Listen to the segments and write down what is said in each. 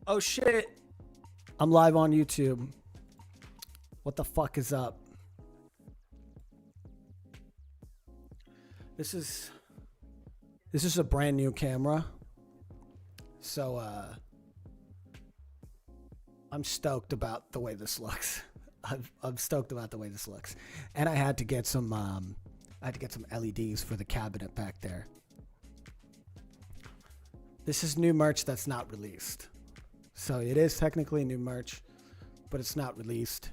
Oh shit. I'm live on YouTube. What the fuck is up? This is a brand new camera. So I'm stoked about the way this looks. I'm stoked about the way this looks. And I had to get some LEDs for the cabinet back there. This is new merch that's not released. So it is technically new merch, but it's not released.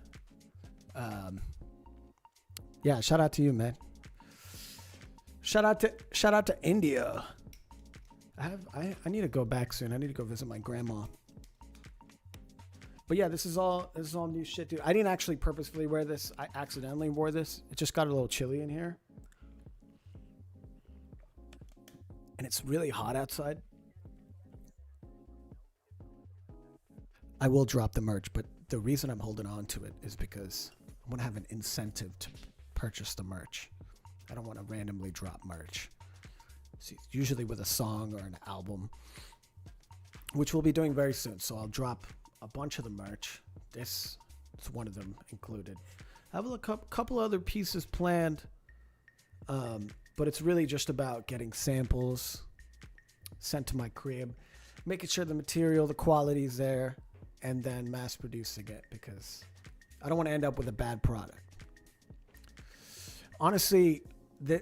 Yeah, shout out to you, man. Shout out to India. I need to go back soon. I need to go visit my grandma. But yeah, this is all new shit, dude. I didn't actually purposefully wear this. I accidentally wore this. It just got a little chilly in here. And it's really hot outside. I will drop the merch, but the reason I'm holding on to it is because I want to have an incentive to purchase the merch. I don't want to randomly drop merch. See, usually with a song or an album, which we'll be doing very soon. So I'll drop a bunch of the merch. This is one of them included. I have a couple other pieces planned, but it's really just about getting samples sent to my crib, making sure the material, the quality is there, and then mass producing it because I don't want to end up with a bad product. Honestly, if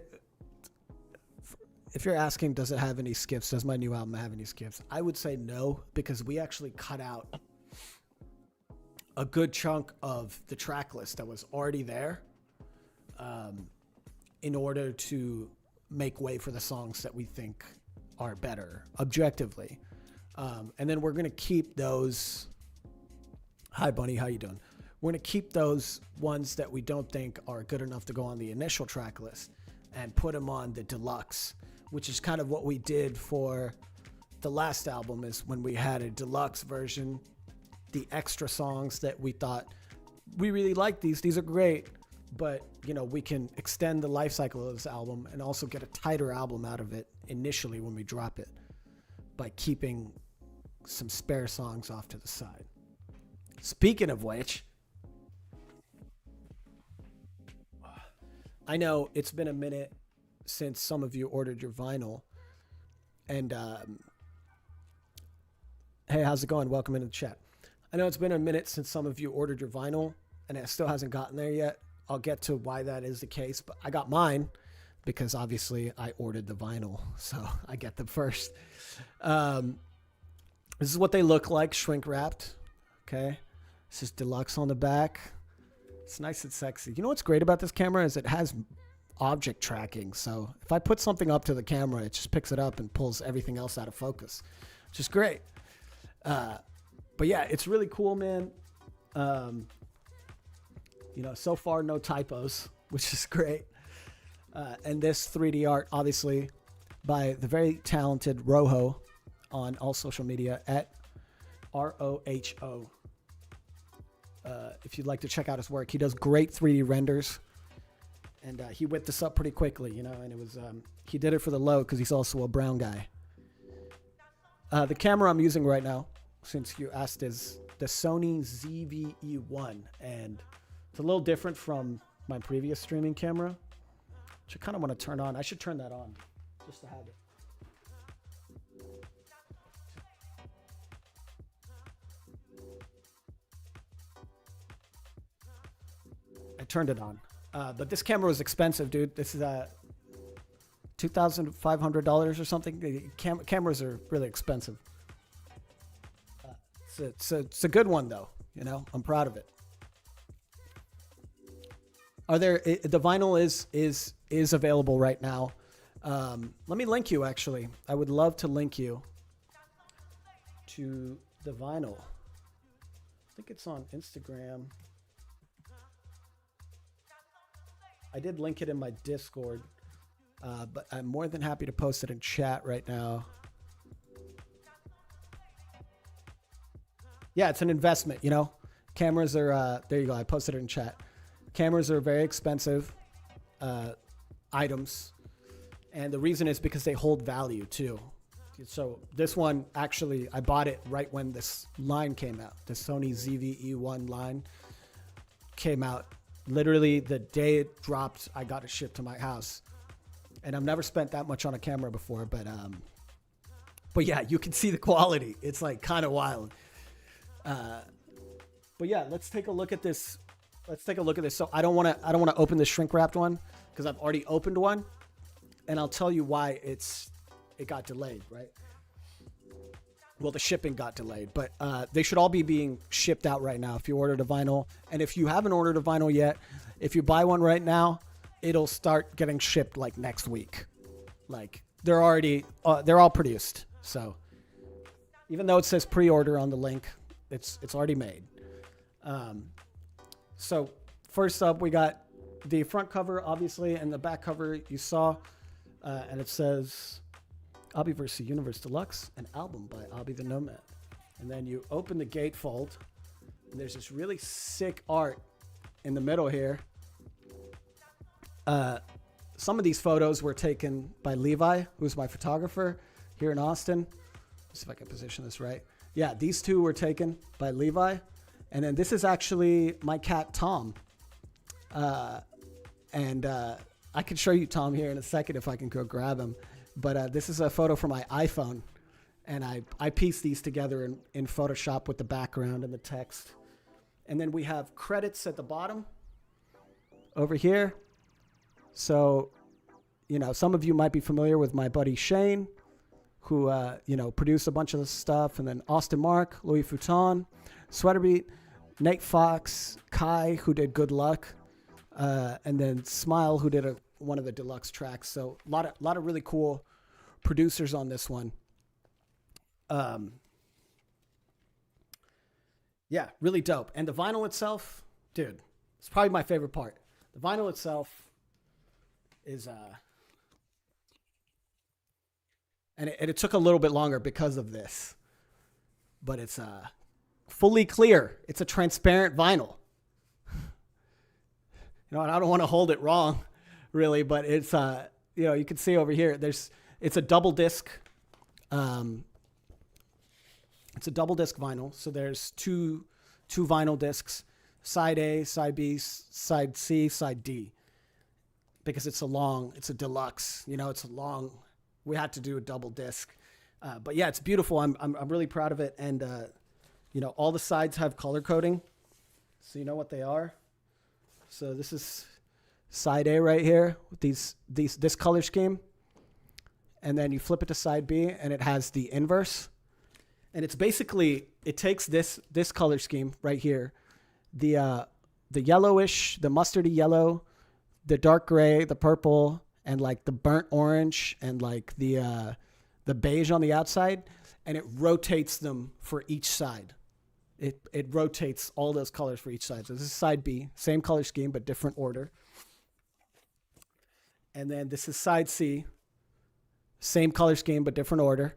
you're asking, does it have any skips? Does my new album have any skips? I would say no, because we actually cut out a good chunk of the track list that was already there in order to make way for the songs that we think are better objectively. And then we're going to keep those. Hi, Bunny. How you doing? We're going to keep those ones that we don't think are good enough to go on the initial track list and put them on the deluxe, which is kind of what we did for the last album, is when we had a deluxe version, the extra songs that we thought we really like these are great, but you know, we can extend the life cycle of this album and also get a tighter album out of it initially when we drop it by keeping some spare songs off to the side. Speaking of which, I know it's been a minute since some of you ordered your vinyl, and hey, how's it going? Welcome into the chat. I know it's been a minute since some of you ordered your vinyl, and it still hasn't gotten there yet. I'll get to why that is the case, but I got mine because obviously I ordered the vinyl, so I get them first. This is what they look like, shrink wrapped. Okay, this is deluxe on the back. It's nice and sexy. You know what's great about this camera is it has object tracking. So if I put something up to the camera, it just picks it up and pulls everything else out of focus, which is great. But yeah, it's really cool, man. You know, so far no typos, which is great. And this 3D art, obviously, by the very talented Rojo on all social media at ROHO. If you'd like to check out his work, he does great 3D renders, and he whipped this up pretty quickly, you know, and it was, he did it for the low because he's also a brown guy. The camera I'm using right now, since you asked, is the Sony ZV-E1, and it's a little different from my previous streaming camera, which I kind of want to turn on. I should turn that on just to have it. I turned it on. But this camera was expensive, dude. This is $2,500 or something. The cameras are really expensive. It's a good one, though. You know, I'm proud of it. The vinyl is available right now. Let me link you, actually. I would love to link you to the vinyl. I think it's on Instagram. I did link it in my Discord, but I'm more than happy to post it in chat right now. Yeah, it's an investment, you know. Cameras are, there you go, I posted it in chat. Cameras are very expensive items, and the reason is because they hold value too. So this one, actually, I bought it right when this line came out. The Sony ZV-E1 line came out. Literally the day it dropped, I got it shipped to my house. And I've never spent that much on a camera before, but yeah, you can see the quality. It's like kind of wild. But yeah, let's take a look at this. So I don't want to open the shrink wrapped one because I've already opened one, and I'll tell you why it got delayed, right? Well, the shipping got delayed, but they should all be being shipped out right now if you ordered a vinyl. And if you haven't ordered a vinyl yet, if you buy one right now, it'll start getting shipped like next week. Like they're all produced. So even though it says pre-order on the link, it's already made. So first up, we got the front cover, obviously, and the back cover you saw, and it says Abi vs. Universe Deluxe, an album by Abi the Nomad. And then you open the gatefold, and there's this really sick art in the middle here. Some of these photos were taken by Levi, who's my photographer here in Austin. Let's see if I can position this right. Yeah, these two were taken by Levi. And then this is actually my cat, Tom. And I can show you Tom here in a second if I can go grab him. But this is a photo from my iPhone. And I pieced these together in Photoshop with the background and the text. And then we have credits at the bottom over here. So, some of you might be familiar with my buddy Shane, who, produced a bunch of this stuff. And then Austin Mark, Louis Vuitton, Sweaterbeat, Nate Fox, Kai, who did Good Luck, and then Smile, who did one of the deluxe tracks. So a lot of really cool producers on this one. Yeah, really dope. And the vinyl itself, dude, it's probably my favorite part. The vinyl itself is, and it took a little bit longer because of this, but it's fully clear. It's a transparent vinyl. And I don't want to hold it wrong, really, but it's you can see over here. It's a double disc. It's a double disc vinyl. So there's two vinyl discs, side A, side B, side C, side D. Because it's a deluxe. It's a long. We had to do a double disc, but yeah, it's beautiful. I'm really proud of it, and all the sides have color coding, so you know what they are. So this is side A right here with this color scheme, and then you flip it to side B, and it has the inverse, and it's basically it takes this color scheme right here, the yellowish, the mustardy yellow, the dark gray, the purple, and like the burnt orange, and like the beige on the outside, and it rotates them for each side. It rotates all those colors for each side. So this is side B, same color scheme, but different order. And then this is side C, same color scheme, but different order.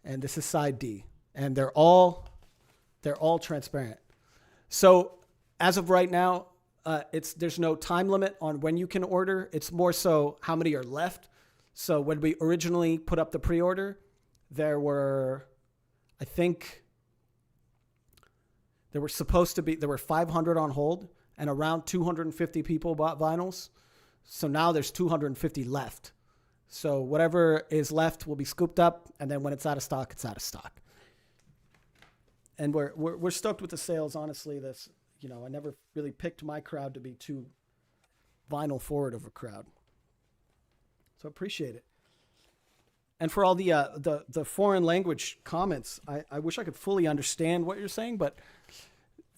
And this is side D. And they're all transparent. So as of right now, there's no time limit on when you can order. It's more so how many are left. So when we originally put up the pre-order, there were 500 on hold, and around 250 people bought vinyls. So now there's 250 left. So whatever is left will be scooped up, and then when it's out of stock, it's out of stock. And we're stoked with the sales. Honestly, I never really picked my crowd to be too vinyl forward of a crowd. So appreciate it. And for all the foreign language comments, I wish I could fully understand what you're saying, but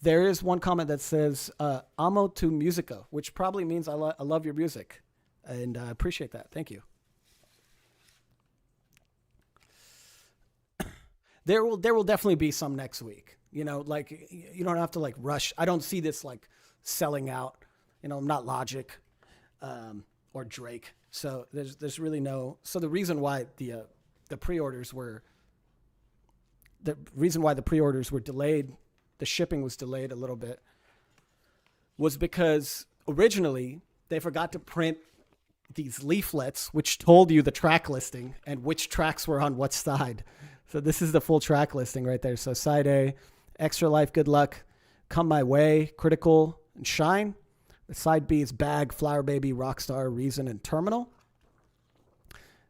there is one comment that says, amo tu musica, which probably means I love your music. And I appreciate that. Thank you. There will definitely be some next week. You don't have to rush. I don't see this selling out. I'm not Logic or Drake. So there's really no. So the reason why the pre-orders were delayed, the shipping was delayed a little bit, was because originally they forgot to print these leaflets which told you the track listing and which tracks were on what side. So this is the full track listing right there. So side A, Extra Life, Good Luck, Come My Way, Critical, and Shine. The side B is Bag, Flower Baby, Rockstar, Reason, and Terminal.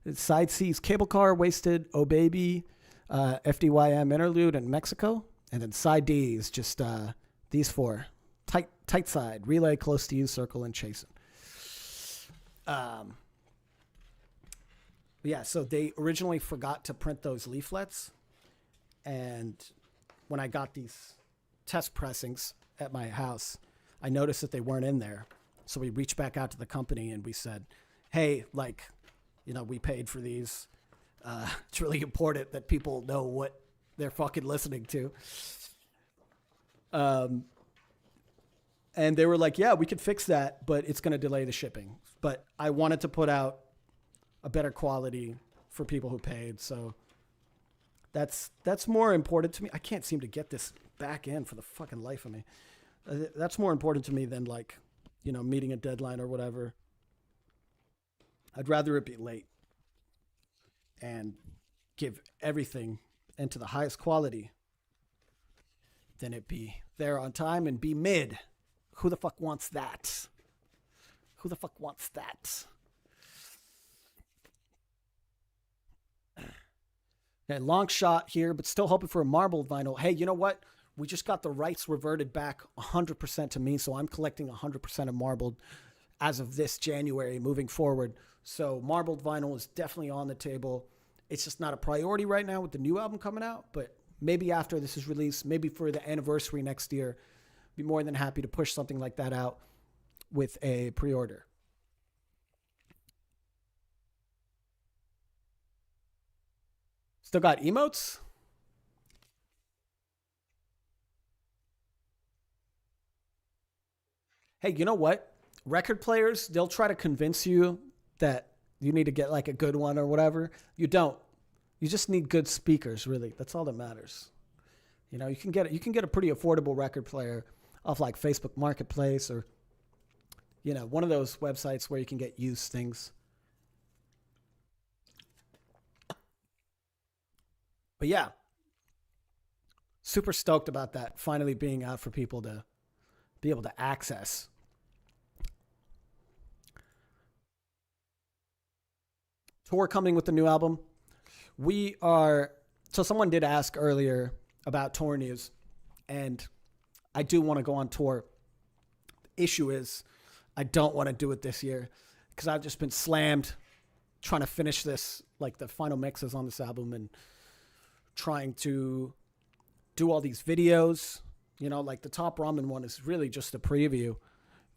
The side C is Cable Car, Wasted, Oh Baby, FDYM, Interlude, and Mexico. And then side D is just these four. Tight Side, Relay, Close to You, Circle, and Chasing. Yeah, so they originally forgot to print those leaflets. And when I got these test pressings at my house, I noticed that they weren't in there. So we reached back out to the company and we said, hey, like, you know, we paid for these. It's really important that people know what they're fucking listening to. And they were like, yeah, we could fix that, but it's going to delay the shipping. But I wanted to put out a better quality for people who paid. So that's more important to me. I can't seem to get this back in for the fucking life of me. That's more important to me than, like, you know, meeting a deadline or whatever. I'd rather it be late and give everything into the highest quality than it be there on time and be mid. Who the fuck wants that? Who the fuck wants that? Okay, long shot here, but still hoping for a marbled vinyl. Hey, you know what? We just got the rights reverted back 100% to me, so I'm collecting 100% of marbled as of this January moving forward. So marbled vinyl is definitely on the table. It's just not a priority right now with the new album coming out, but maybe after this is released, maybe for the anniversary next year, be more than happy to push something like that out with a pre-order. Still got emotes? Hey, you know what? Record players, they'll try to convince you that you need to get like a good one or whatever. You don't. You just need good speakers, really. That's all that matters. You know, you can get a pretty affordable record player off like Facebook Marketplace or, you know, one of those websites where you can get used things. But yeah, super stoked about that finally being out for people to be able to access. Tour coming with the new album. We are, so someone did ask earlier about tour news, and I do want to go on tour. Issue is, I don't want to do it this year because I've just been slammed trying to finish this, like the final mixes on this album, and trying to do all these videos. You know, like the Top Ramen one is really just a preview.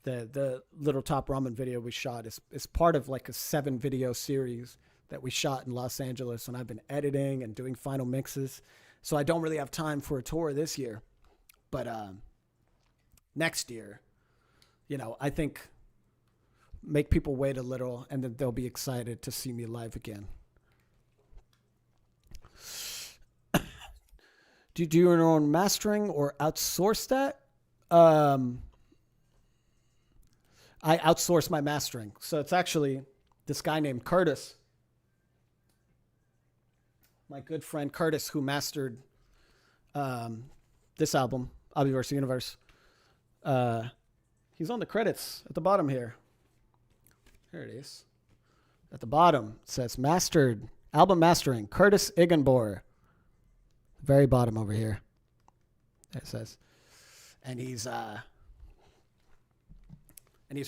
The little Top Ramen video we shot is part of like a 7 video series that we shot in Los Angeles, and I've been editing and doing final mixes. So I don't really have time for a tour this year. But next year, you know, I think make people wait a little and then they'll be excited to see me live again. Do you do your own mastering or outsource that? Um, I outsource my mastering. So it's actually this guy named Curtis, my good friend Curtis, who mastered um, this album, Obviverse Universe. Uh, he's on the credits at the bottom here. Here it is. At the bottom, it says mastered, album mastering, Curtis Igenbor. Very bottom over here. It says. And he's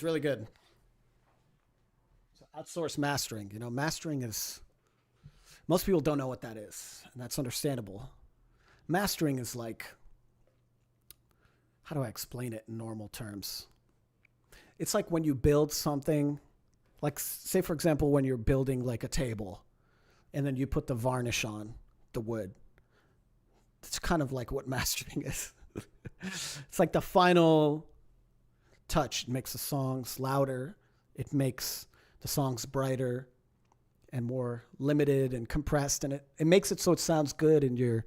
really good. So outsource mastering. You know, mastering is, most people don't know what that is, and that's understandable. Mastering is like, how do I explain it in normal terms? It's like when you build something, like say for example, when you're building like a table and then you put the varnish on the wood. It's kind of like what mastering is. It's like the final touch. It makes the songs louder. It makes the songs brighter and more limited and compressed, and it makes it so it sounds good in your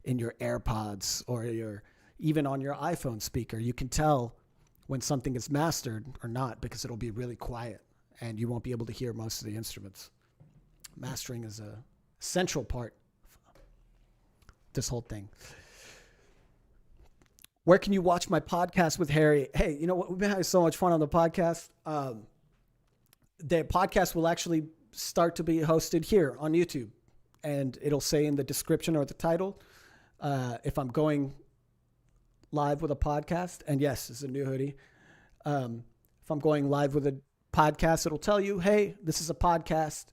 AirPods or your even on your iPhone speaker. You can tell when something is mastered or not because it'll be really quiet and you won't be able to hear most of the instruments. Mastering is a central part of this whole thing. Where can you watch my podcast with Harry? Hey, you know what? We've been having so much fun on the podcast. The podcast will actually start to be hosted here on YouTube, and it'll say in the description or the title if I'm going live with a podcast. And yes, it's a new hoodie. If I'm going live with a podcast, it'll tell you, hey, this is a podcast.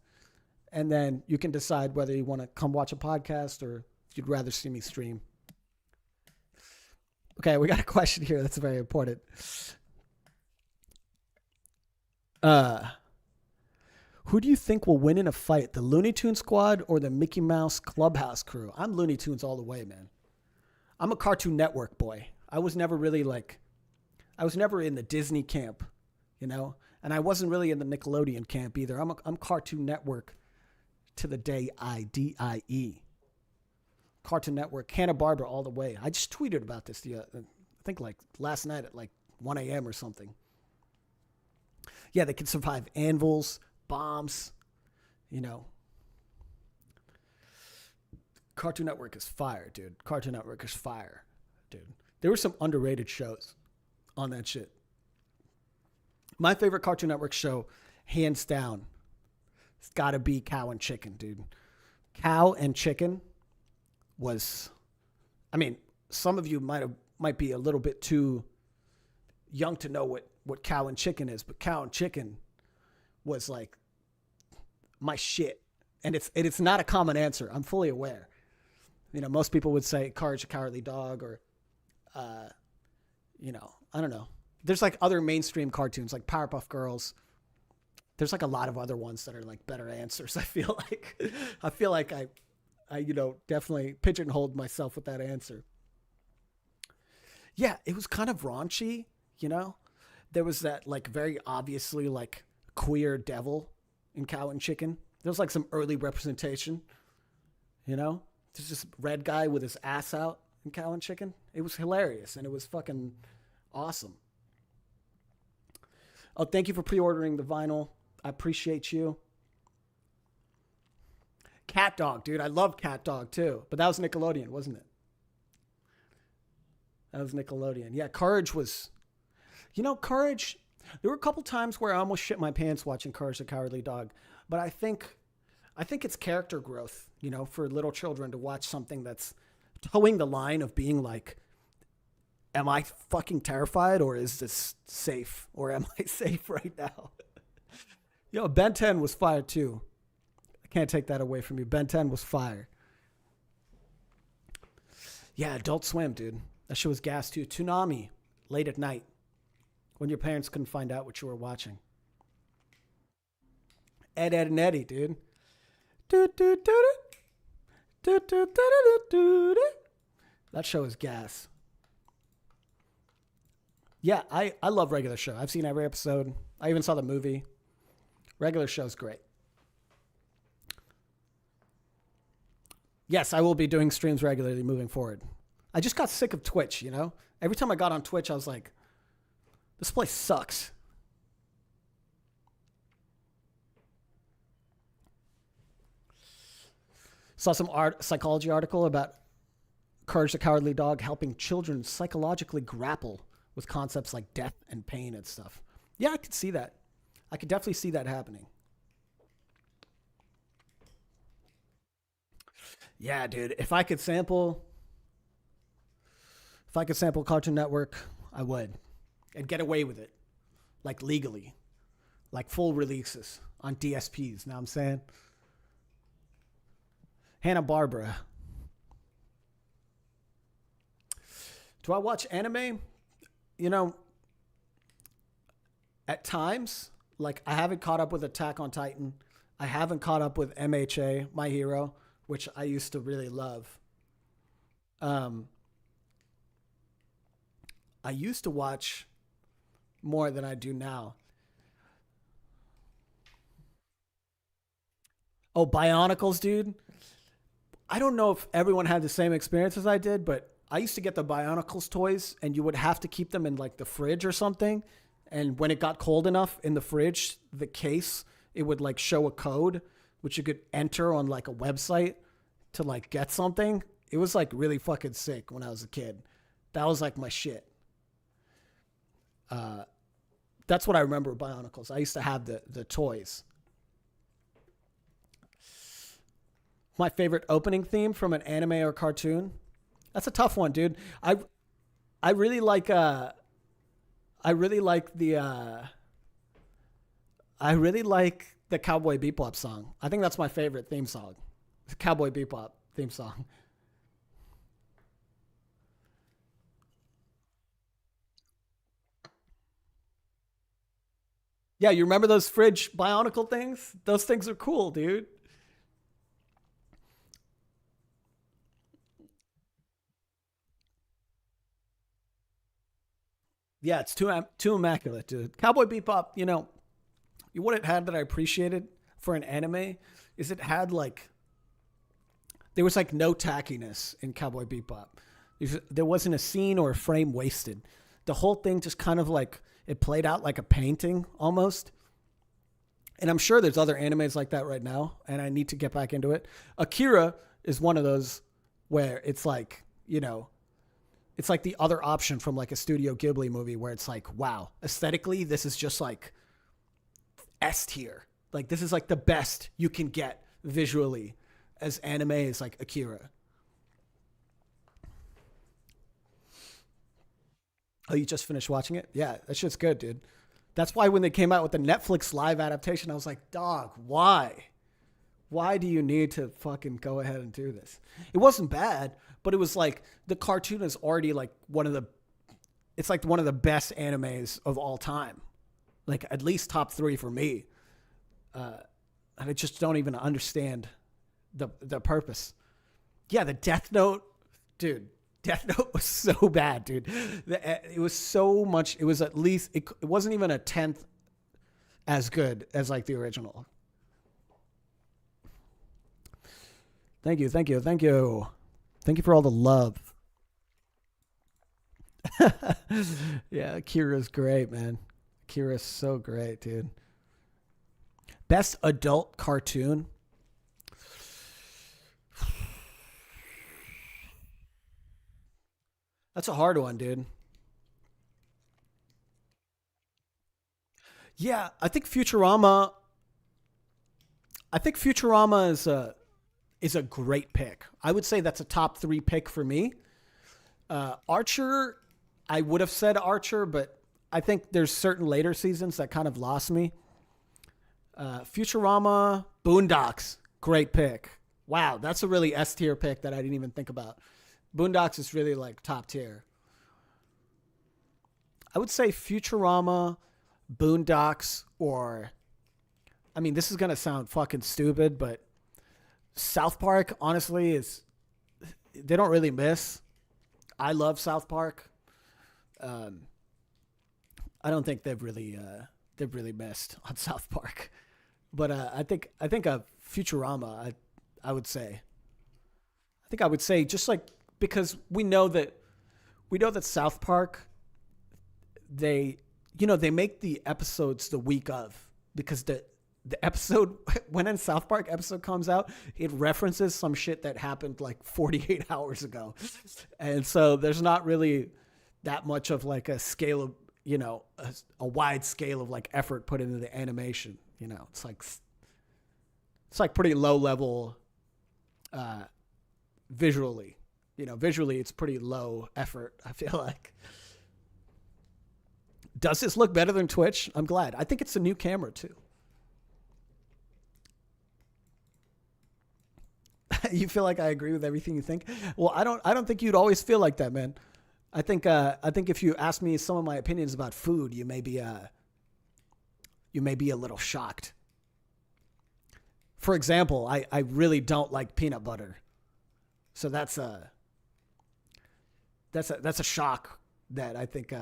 And then you can decide whether you want to come watch a podcast or if you'd rather see me stream. Okay, we got a question here that's very important. Who do you think will win in a fight, the Looney Tunes squad or the Mickey Mouse Clubhouse crew? I'm Looney Tunes all the way, man. I'm a Cartoon Network boy. I was never in the Disney camp, you know? And I wasn't really in the Nickelodeon camp either. I'm Cartoon Network to the day I die. Cartoon Network, Hanna-Barbera all the way. I just tweeted about this I think like last night at like 1 a.m. or something. Yeah, they can survive anvils, bombs, you know. Cartoon Network is fire, dude. Cartoon Network is fire, dude. There were some underrated shows on that shit. My favorite Cartoon Network show, hands down, it's got to be Cow and Chicken, dude. Cow and Chicken was, I mean, some of you might be a little bit too young to know what Cow and Chicken is, but Cow and Chicken was like my shit. And it's not a common answer. I'm fully aware. You know, most people would say Courage the Cowardly Dog or, you know, I don't know. There's like other mainstream cartoons like Powerpuff Girls. There's like a lot of other ones that are like better answers. I feel like I you know, definitely pigeonholed myself with that answer. Yeah, it was kind of raunchy, you know. There was that like very obviously like queer devil in Cow and Chicken. There was like some early representation, you know. There's this red guy with his ass out in Cow and Chicken. It was hilarious and it was fucking awesome. Oh, thank you for pre-ordering the vinyl. I appreciate you. Cat Dog, dude. I love Cat Dog too. But that was Nickelodeon, wasn't it? That was Nickelodeon. Yeah, Courage was... You know, Courage... There were a couple times where I almost shit my pants watching Courage the Cowardly Dog. But I think it's character growth, you know, for little children to watch something that's towing the line of being like, am I fucking terrified or is this safe? Or am I safe right now? Yo, Ben 10 was fire too. I can't take that away from you. Ben 10 was fire. Yeah, Adult Swim, dude. That shit was gas too. Toonami, late at night, when your parents couldn't find out what you were watching. Ed, Ed, and Eddie, dude. That show is gas. Yeah, I love Regular Show. I've seen every episode. I even saw the movie. Regular Show's great. Yes, I will be doing streams regularly moving forward. I just got sick of Twitch, you know? Every time I got on Twitch, I was like, this place sucks. Saw some psychology article about Courage the Cowardly Dog helping children psychologically grapple with concepts like death and pain and stuff. Yeah, I could see that. I could definitely see that happening. Yeah, dude. If I could sample Cartoon Network, I would. And get away with it. Like legally. Like full releases on DSPs. Know what I'm saying? Hanna-Barbera. Do I watch anime? You know, at times, like I haven't caught up with Attack on Titan. I haven't caught up with MHA, My Hero, which I used to really love. I used to watch more than I do now. Oh, Bionicles, dude. I don't know if everyone had the same experience as I did, but I used to get the Bionicles toys and you would have to keep them in like the fridge or something. And when it got cold enough in the fridge, the case, it would like show a code which you could enter on like a website to like get something. It was like really fucking sick when I was a kid. That was like my shit. Uh, that's what I remember of Bionicles. I used to have the toys. My favorite opening theme from an anime or cartoon. That's a tough one, dude. I really like I really like the I really like the Cowboy Bebop song. I think that's my favorite theme song. The Cowboy Bebop theme song. Yeah, you remember those fridge Bionicle things? Those things are cool, dude. Yeah, it's too immaculate, dude. Cowboy Bebop, what it had that I appreciated for an anime is it had like there was like no tackiness in Cowboy Bebop. There wasn't a scene or a frame wasted. The whole thing just kind of like it played out like a painting almost. And I'm sure there's other animes like that right now, and I need to get back into it. Akira is one of those where it's like, it's like the other option from like a Studio Ghibli movie where it's like, wow, aesthetically, this is just like S tier. Like this is like the best you can get visually as anime is like Akira. Oh, you just finished watching it? Yeah, that shit's good, dude. That's why when they came out with the Netflix live adaptation, I was like, dog, why? Why do you need to fucking go ahead and do this? It wasn't bad, but it was like the cartoon is already like it's like one of the best animes of all time. Like at least top three for me. Uh, and I just don't even understand the purpose. Yeah, the Death Note, dude. Death Note was so bad, dude. It was so much. It was at least it wasn't even a tenth as good as like the original. Thank you, thank you, thank you, thank you for all the love. Yeah, Akira's great, man. Akira's so great, dude. Best adult cartoon. That's a hard one, dude. Yeah, I think Futurama is a great pick. I would say that's a top three pick for me. Archer, I would have said Archer, but I think there's certain later seasons that kind of lost me. Futurama, Boondocks, great pick. Wow, that's a really S tier pick that I didn't even think about. Boondocks is really like top tier. I would say Futurama, Boondocks, or I mean, this is gonna sound fucking stupid, but South Park honestly is they don't really miss. I love South Park. Um, I don't think they've really missed on South Park, but I think Futurama. I would say I think I would say just like because we know that South Park they they make the episodes the week of because the episode when a South Park episode comes out, it references some shit that happened like 48 hours ago. And so there's not really that much of like a scale of, a wide scale of like effort put into the animation. It's like pretty low level uh visually. Visually it's pretty low effort, I feel like. Does this look better than Twitch? I'm glad. I think it's a new camera too. You feel like I agree with everything you think? Well, I don't think you'd always feel like that, man. I think if you ask me some of my opinions about food, you may be a little shocked. For example, I really don't like peanut butter. So that's a shock that I think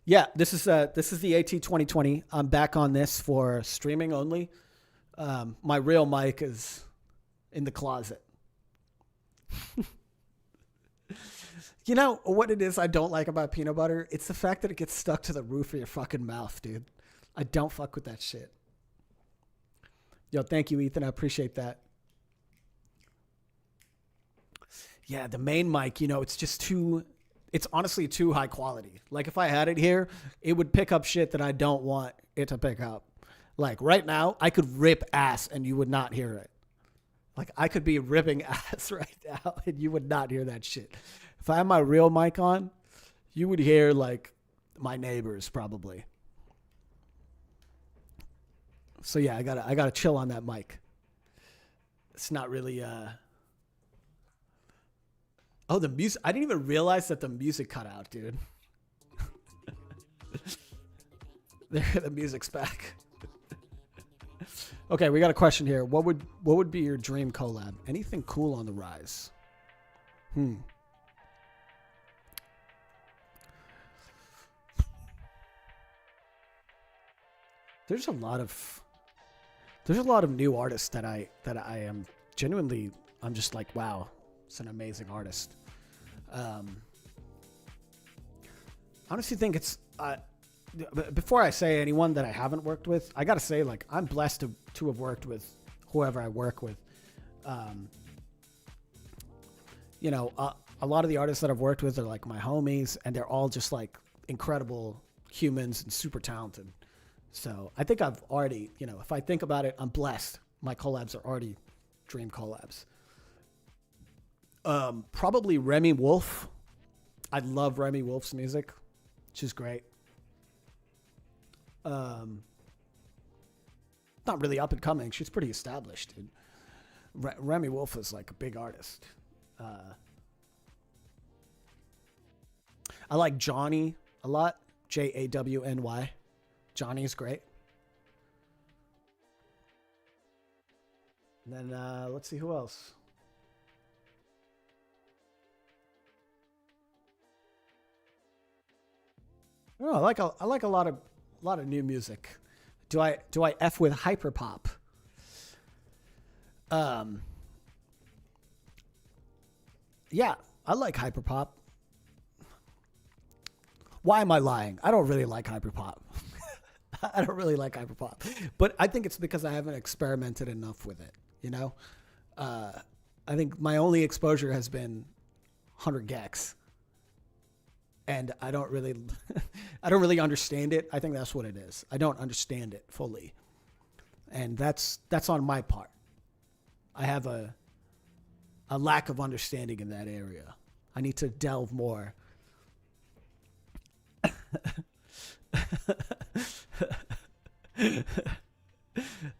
yeah, this is the AT 2020. I'm back on this for streaming only. My real mic is in the closet. You know what it is I don't like about peanut butter? It's the fact that it gets stuck to the roof of your fucking mouth, dude. I don't fuck with that shit. Yo, thank you, Ethan. I appreciate that. Yeah, the main mic, it's just too, it's honestly too high quality. Like if I had it here, it would pick up shit that I don't want it to pick up. Like right now, I could rip ass and you would not hear it. Like I could be ripping ass right now and you would not hear that shit. If I had my real mic on, you would hear like my neighbors probably. So yeah, I gotta chill on that mic. It's not really Oh, the music, I didn't even realize that the music cut out, dude. There, the music's back. Okay, we got a question here. What would be your dream collab? Anything cool on the rise? There's a lot of new artists that I am genuinely, I'm just like, wow, it's an amazing artist. I honestly think it's before I say anyone that I haven't worked with, I gotta say, like, I'm blessed to have worked with whoever I work with. A lot of the artists that I've worked with are like my homies, and they're all just like incredible humans and super talented. So I think I've already, if I think about it, I'm blessed. My collabs are already dream collabs. Probably Remy Wolf. I love Remy Wolf's music. She's great. Not really up and coming. She's pretty established, dude. Remy Wolf is like a big artist. I like Johnny a lot. Jawny. Johnny's great. And then let's see who else. Oh, I like a lot of new music. Do I F with hyperpop? Yeah, I like hyperpop. Why am I lying? I don't really like hyperpop. I don't really like hyperpop, but I think it's because I haven't experimented enough with it. I think my only exposure has been 100 gex, and I don't really understand it. I think that's what it is. I don't understand it fully, and that's on my part. I have a lack of understanding in that area. I need to delve more.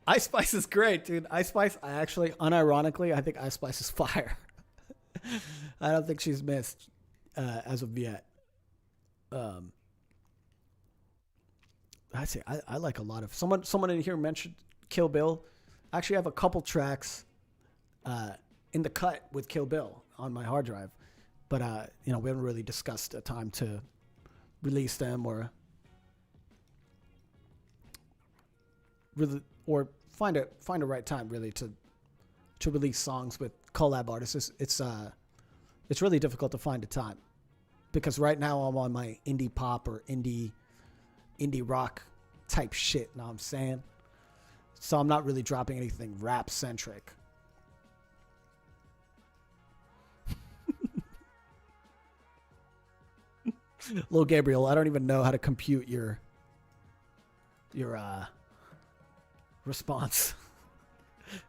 Ice Spice is great, dude. Ice Spice, unironically, I think Ice Spice is fire. I don't think she's missed as of yet. I like a lot of someone in here mentioned Kill Bill. I actually have a couple tracks in the cut with Kill Bill on my hard drive, but we haven't really discussed a time to release them or find a right time really to release songs with collab artists. It's really difficult to find a time because right now I'm on my indie pop or indie rock type shit. Know what I'm saying? So I'm not really dropping anything rap centric. Lil Gabriel, I don't even know how to compute your response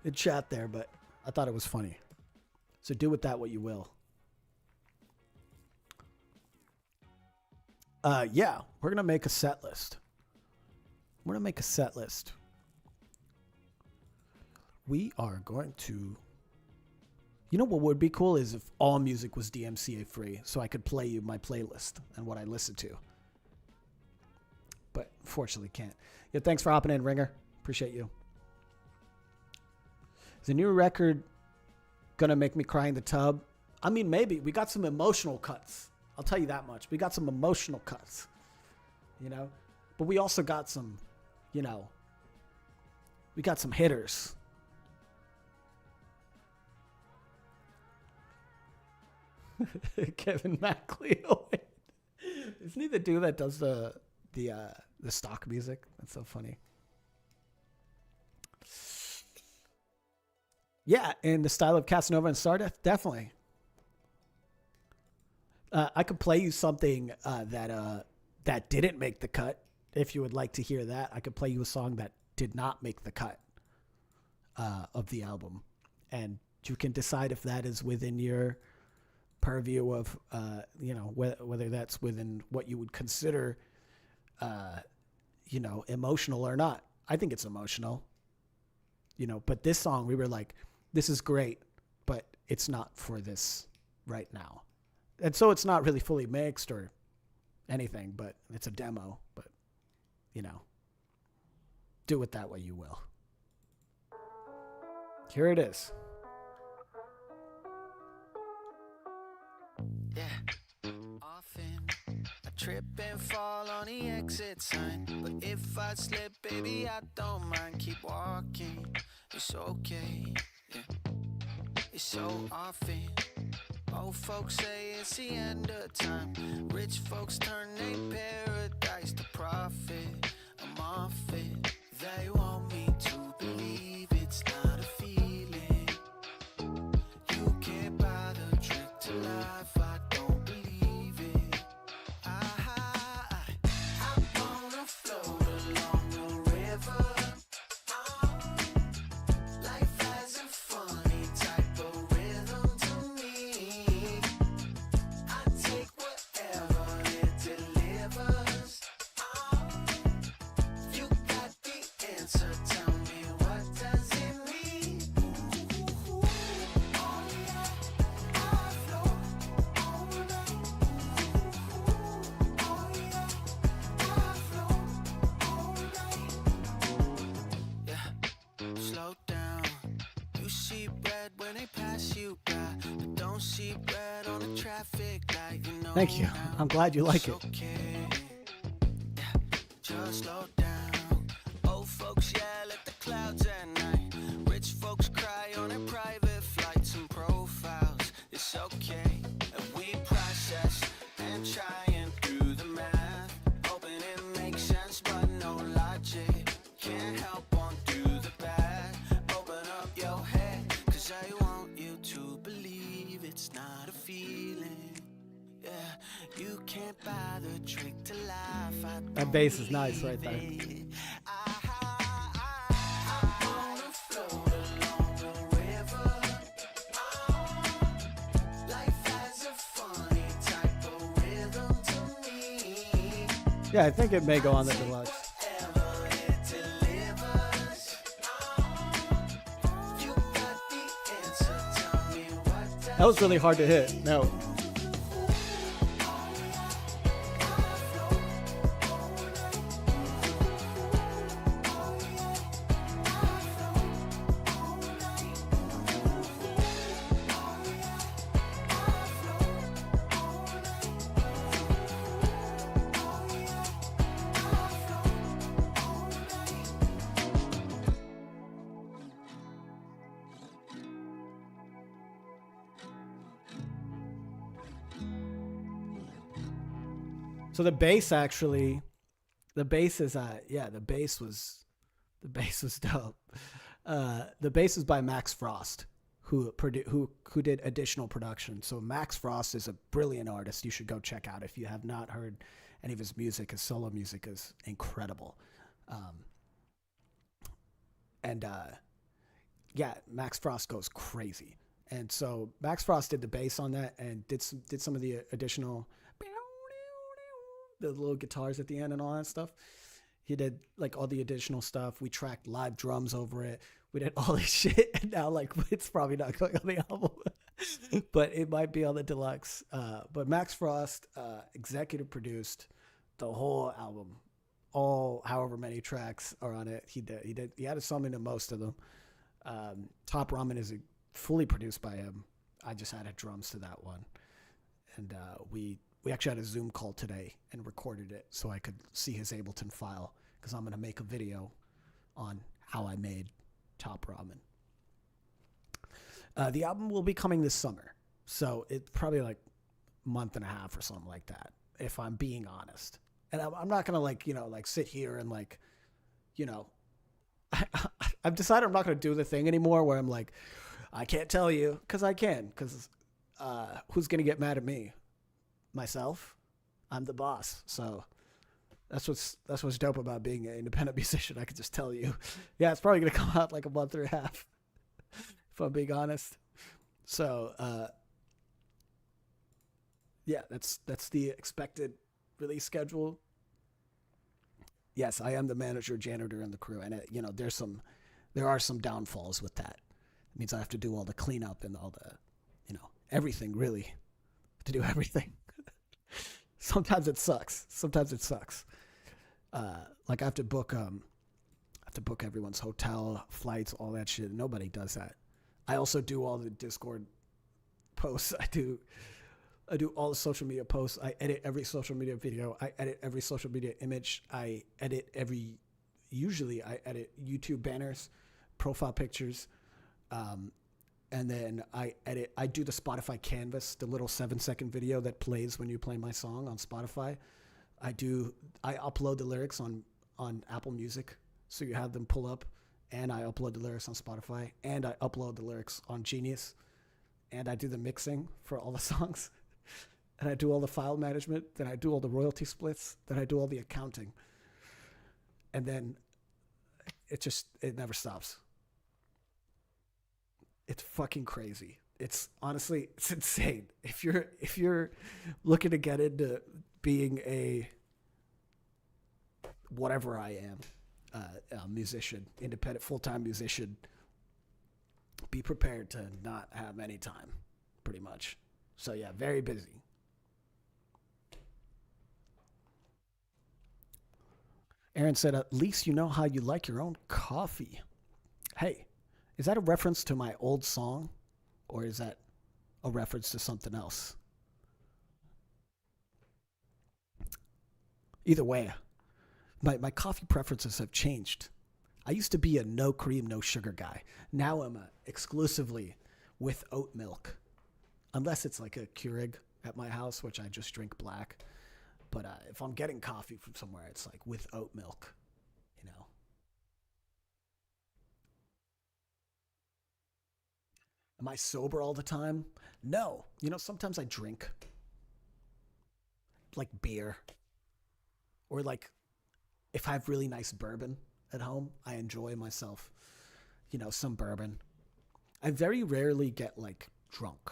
in chat there, but I thought it was funny. So do with that what you will. Yeah, we're gonna make a set list. We are going to. You know what would be cool is if all music was DMCA free, so I could play you my playlist and what I listen to. But fortunately can't. Yeah, thanks for hopping in, Ringer. Appreciate you. Is the new record gonna make me cry in the tub? I mean, maybe. We got some emotional cuts. I'll tell you that much. We got some emotional cuts. But we also got some, we got some hitters. Kevin MacLeod. Isn't he the dude that does the stock music? That's so funny. Yeah, in the style of Casanova and Stardust, definitely. I could play you something that didn't make the cut. If you would like to hear that, I could play you a song that did not make the cut of the album, and you can decide if that is within your purview of, whether that's within what you would consider, emotional or not. I think it's emotional, but this song, we were like, this is great, but it's not for this right now. And so it's not really fully mixed or anything, but it's a demo, but do it that way you will. Here it is. Yeah. Often I trip and fall on the exit sign, but if I slip, baby, I don't mind. Keep walking, it's okay. Yeah. It's so often old folks say it's the end of time. Rich folks turn their paradise to profit. I'm off it. They want me to believe it's not a feeling. You can't buy the trick to life. I don't believe it. I wanna float along the river. Life has a funny type of rhythm to me. I take whatever it delivers. You got the answer, tell me what does it mean? Oh yeah, I float all night. Oh yeah, I float all night. Yeah, slow down. You see red when they pass you by, but don't see red on the traffic light. Thank you. I'm glad you like it. Okay. Yeah, just slow down. Old folks yell at the clouds at night. Rich folks cry on their private flights and profiles. It's okay. And we process and try and do the math, hoping it makes sense, but no logic. Can't help but do the bad. Open up your head, 'cause I want you to believe it's not a feeling. Yeah, you can't buy the trick to life. I That bass is nice right there. I wanna float along the river. Life has a funny type of rhythm to me. Yeah, I think it may go on the deluxe. Whatever it delivers. You got the answer, tell me what does That was really hard to hit. No. So the bass actually, the bass is the bass was dope. The bass is by Max Frost, who did additional production. So Max Frost is a brilliant artist. You should go check out if you have not heard any of his music. His solo music is incredible. Max Frost goes crazy. And so Max Frost did the bass on that and did some of the additional, the little guitars at the end and all that stuff. He did like all the additional stuff. We tracked live drums over it. We did all this shit. And now like it's probably not going on the album, but it might be on the deluxe. But Max Frost executive produced the whole album. All however many tracks are on it. He added some into most of them. Top Ramen is fully produced by him. I just added drums to that one. And we actually had a Zoom call today and recorded it so I could see his Ableton file, because I'm going to make a video on how I made Top Ramen. The album will be coming this summer, so it's probably like month and a half or something like that, if I'm being honest. And I'm not gonna like like sit here and like you know I've decided I'm not gonna do the thing anymore where I'm like I can't tell you because I can because who's gonna get mad at me? Myself. I'm the boss. So that's what's dope about being an independent musician. I can just tell you, yeah, it's probably gonna come out like a month and a half, if I'm being honest. So yeah, that's the expected release schedule. Yes, I am the manager, janitor, and the crew, and there are some downfalls with that. It means I have to do all the cleanup and all the everything really to do everything. Sometimes it sucks. Sometimes it sucks. Like I have to book everyone's hotel, flights, all that shit. Nobody does that. I also do all the Discord posts. I do all the social media posts. I edit every social media video. I edit every social media image. Usually I edit YouTube banners, profile pictures, and then I do the Spotify canvas, the little 7-second video that plays when you play my song on Spotify. I upload the lyrics on Apple Music, so you have them pull up, and I upload the lyrics on Spotify, and I upload the lyrics on Genius, and I do the mixing for all the songs. And I do all the file management, then I do all the royalty splits, then I do all the accounting. And then it never stops. It's fucking crazy. It's honestly, it's insane. If you're looking to get into being a whatever I am, a musician, independent full-time musician, be prepared to not have any time, pretty much. So yeah, very busy. Aaron said, at least you know how you like your own coffee. Hey, is that a reference to my old song? Or is that a reference to something else? Either way, my coffee preferences have changed. I used to be a no cream, no sugar guy. Now I'm exclusively with oat milk. Unless it's like a Keurig at my house, which I just drink black. But if I'm getting coffee from somewhere, it's like with oat milk, you know. Am I sober all the time? No. Sometimes I drink like beer or like if I have really nice bourbon at home, I enjoy myself, some bourbon. I very rarely get like drunk,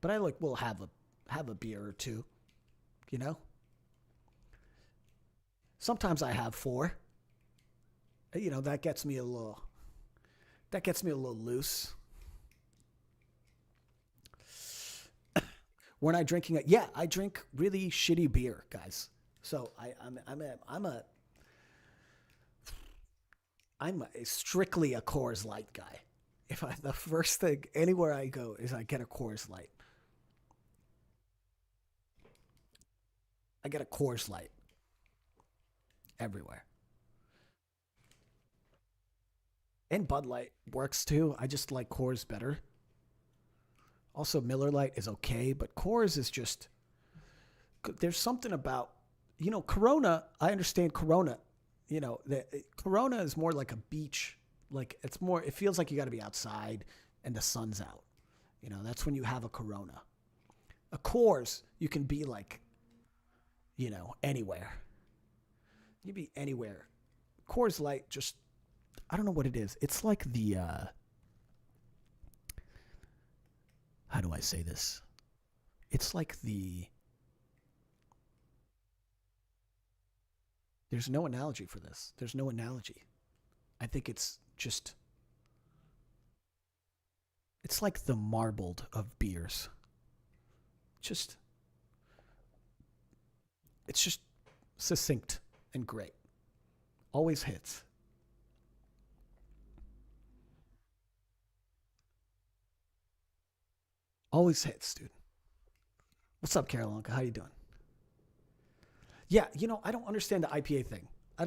but I like will have a beer or two, you know? Sometimes I have four. That gets me a little loose. We're not drinking it. Yeah, I drink really shitty beer, guys. So I'm strictly a Coors Light guy. The first thing anywhere I go is I get a Coors Light. I get a Coors Light everywhere. And Bud Light works too. I just like Coors better. Also, Miller Lite is okay, but Coors is just there's something about Corona. I understand Corona. Corona is more like a beach. Like it's more. It feels like you got to be outside and the sun's out. That's when you have a Corona. A Coors, you can be like, anywhere. You can be anywhere. Coors Light, just I don't know what it is. It's like the how do I say this? It's like there's no analogy for this. There's no analogy. I think it's like the marbled of beers. Just it's just succinct and great. Always hits. Always hits, dude. What's up, Carolanka? How you doing? Yeah, I don't understand the IPA thing. I'm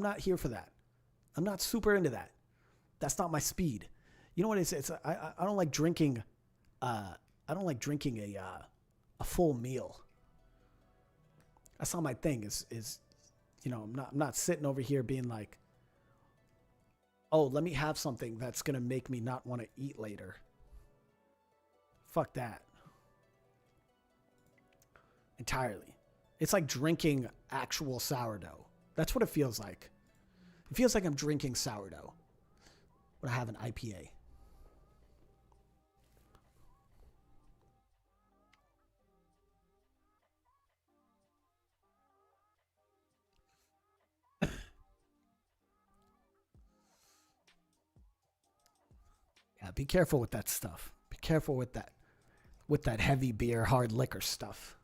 not here for that. I'm not super into that. That's not my speed. You know what it is? I don't like drinking I don't like drinking a full meal. That's not my thing. Is I'm not sitting over here being like, oh, let me have something that's gonna make me not want to eat later. Fuck that. Entirely. It's like drinking actual sourdough. That's what it feels like. It feels like I'm drinking sourdough when I have an IPA. Yeah, be careful with that stuff. Be careful with that heavy beer, hard liquor stuff.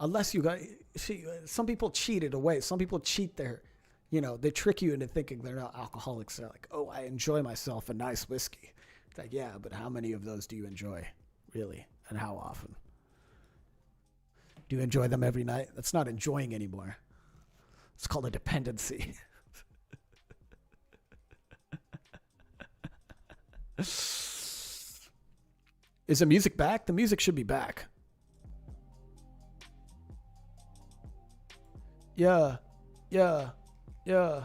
Unless you got, see, some people cheat it away. Some people cheat they trick you into thinking they're not alcoholics. They're like, oh, I enjoy myself a nice whiskey. It's like, yeah, but how many of those do you enjoy, really, and how often? Do you enjoy them every night? That's not enjoying anymore. It's called a dependency. Is the music back? The music should be back. Yeah. Yeah. Yeah.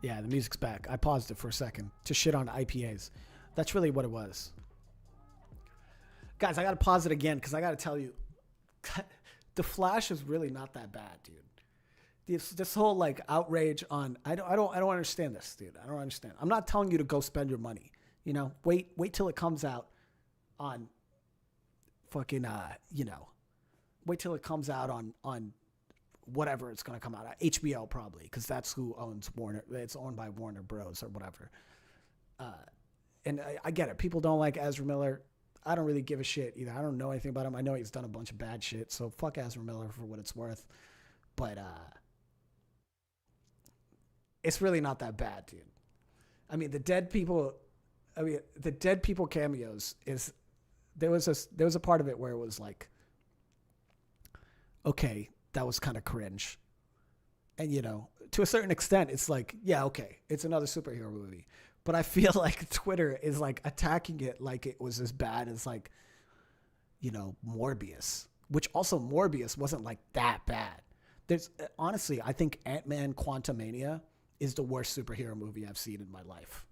Yeah, the music's back. I paused it for a second to shit on IPAs. That's really what it was. Guys, I gotta pause it again because I gotta tell you, The Flash is really not that bad, dude. This whole like outrage on I don't understand this, dude. I don't understand. I'm not telling you to go spend your money. Wait till it comes out on fucking wait till it comes out on whatever it's gonna come out at. HBO probably, because that's who owns Warner. It's owned by Warner Bros. Or whatever. And I get it. People don't like Ezra Miller. I don't really give a shit either. I don't know anything about him. I know he's done a bunch of bad shit, so fuck Ezra Miller for what it's worth. But it's really not that bad, dude. I mean, the dead people cameos is there was a part of it where it was like, okay, that was kind of cringe. And to a certain extent, it's like, yeah, okay, it's another superhero movie. But I feel like Twitter is like attacking it like it was as bad as like, Morbius, which also Morbius wasn't like that bad. There's honestly, I think Ant-Man Quantumania is the worst superhero movie I've seen in my life.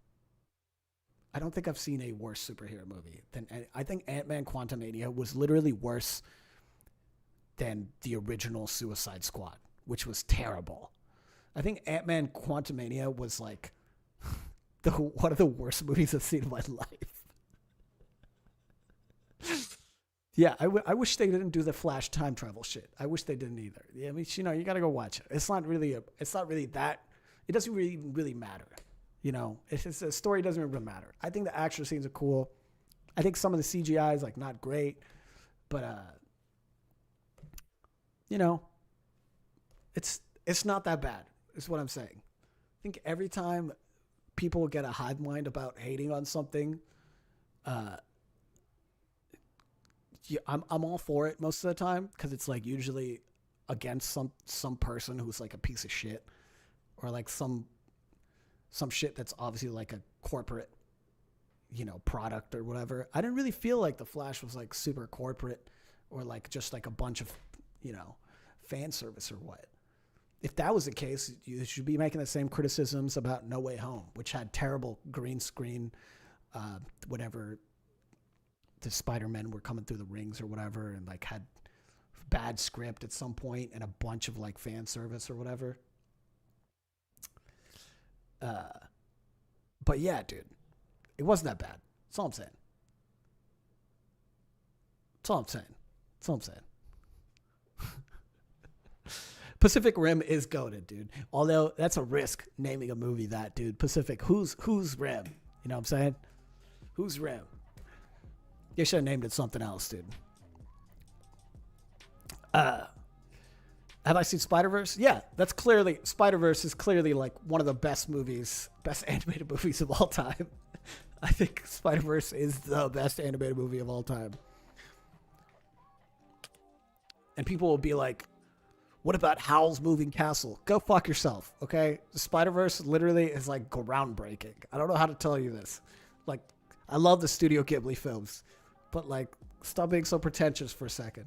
I don't think I've seen a worse superhero movie than I think Ant-Man Quantumania was literally worse than the original Suicide Squad, which was terrible. I think Ant-Man Quantumania was like one of the worst movies I've seen in my life. Yeah, I wish they didn't do the Flash time travel shit. I wish they didn't either. Yeah, I mean, you got to go watch it. It's not really that. It doesn't really matter. It's the story doesn't really matter. I think the action scenes are cool. I think some of the CGI is like not great, but it's not that bad. Is what I'm saying. I think every time people get a hive mind about hating on something, I'm all for it most of the time because it's like usually against some person who's like a piece of shit or like some shit that's obviously like a corporate product or whatever. I didn't really feel like The Flash was like super corporate or like just like a bunch of fan service or what. If that was the case, you should be making the same criticisms about No Way Home, which had terrible green screen whatever the Spider-Men were coming through the rings or whatever, and like had bad script at some point and a bunch of like fan service or whatever. But yeah, dude, it wasn't that bad. That's all I'm saying. That's all I'm saying. That's all I'm saying. Pacific Rim is goated, dude. Although that's a risk naming a movie that, dude. Pacific, who's Rim? You know what I'm saying? Who's Rim? They should have named it something else, dude. Have I seen Spider-Verse? Yeah, that's clearly Spider-Verse is clearly like one of the best animated movies of all time. I think Spider-Verse is the best animated movie of all time. And people will be like, What about Howl's Moving Castle? Go fuck yourself, okay? The Spider-Verse literally is like groundbreaking. I don't know how to tell you this. Like, I love the Studio Ghibli films, but like, stop being so pretentious for a second.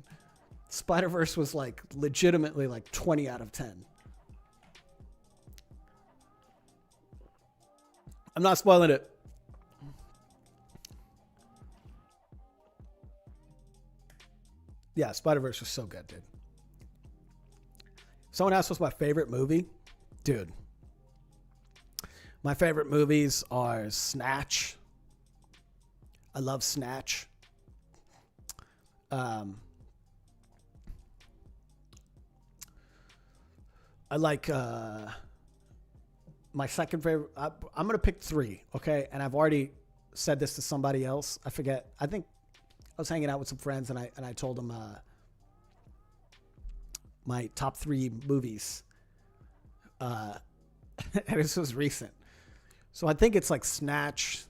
Spider-Verse was like legitimately like 20 out of 10. I'm not spoiling it. Yeah, Spider-Verse was so good, dude. Someone asked what's my favorite movie. Dude, my favorite movies are Snatch. I love Snatch. I like my second favorite. I'm going to pick 3, okay? And I've already said this to somebody else. I forget. I think I was hanging out with some friends and I told them my top 3 movies. And this was recent. So I think it's like Snatch.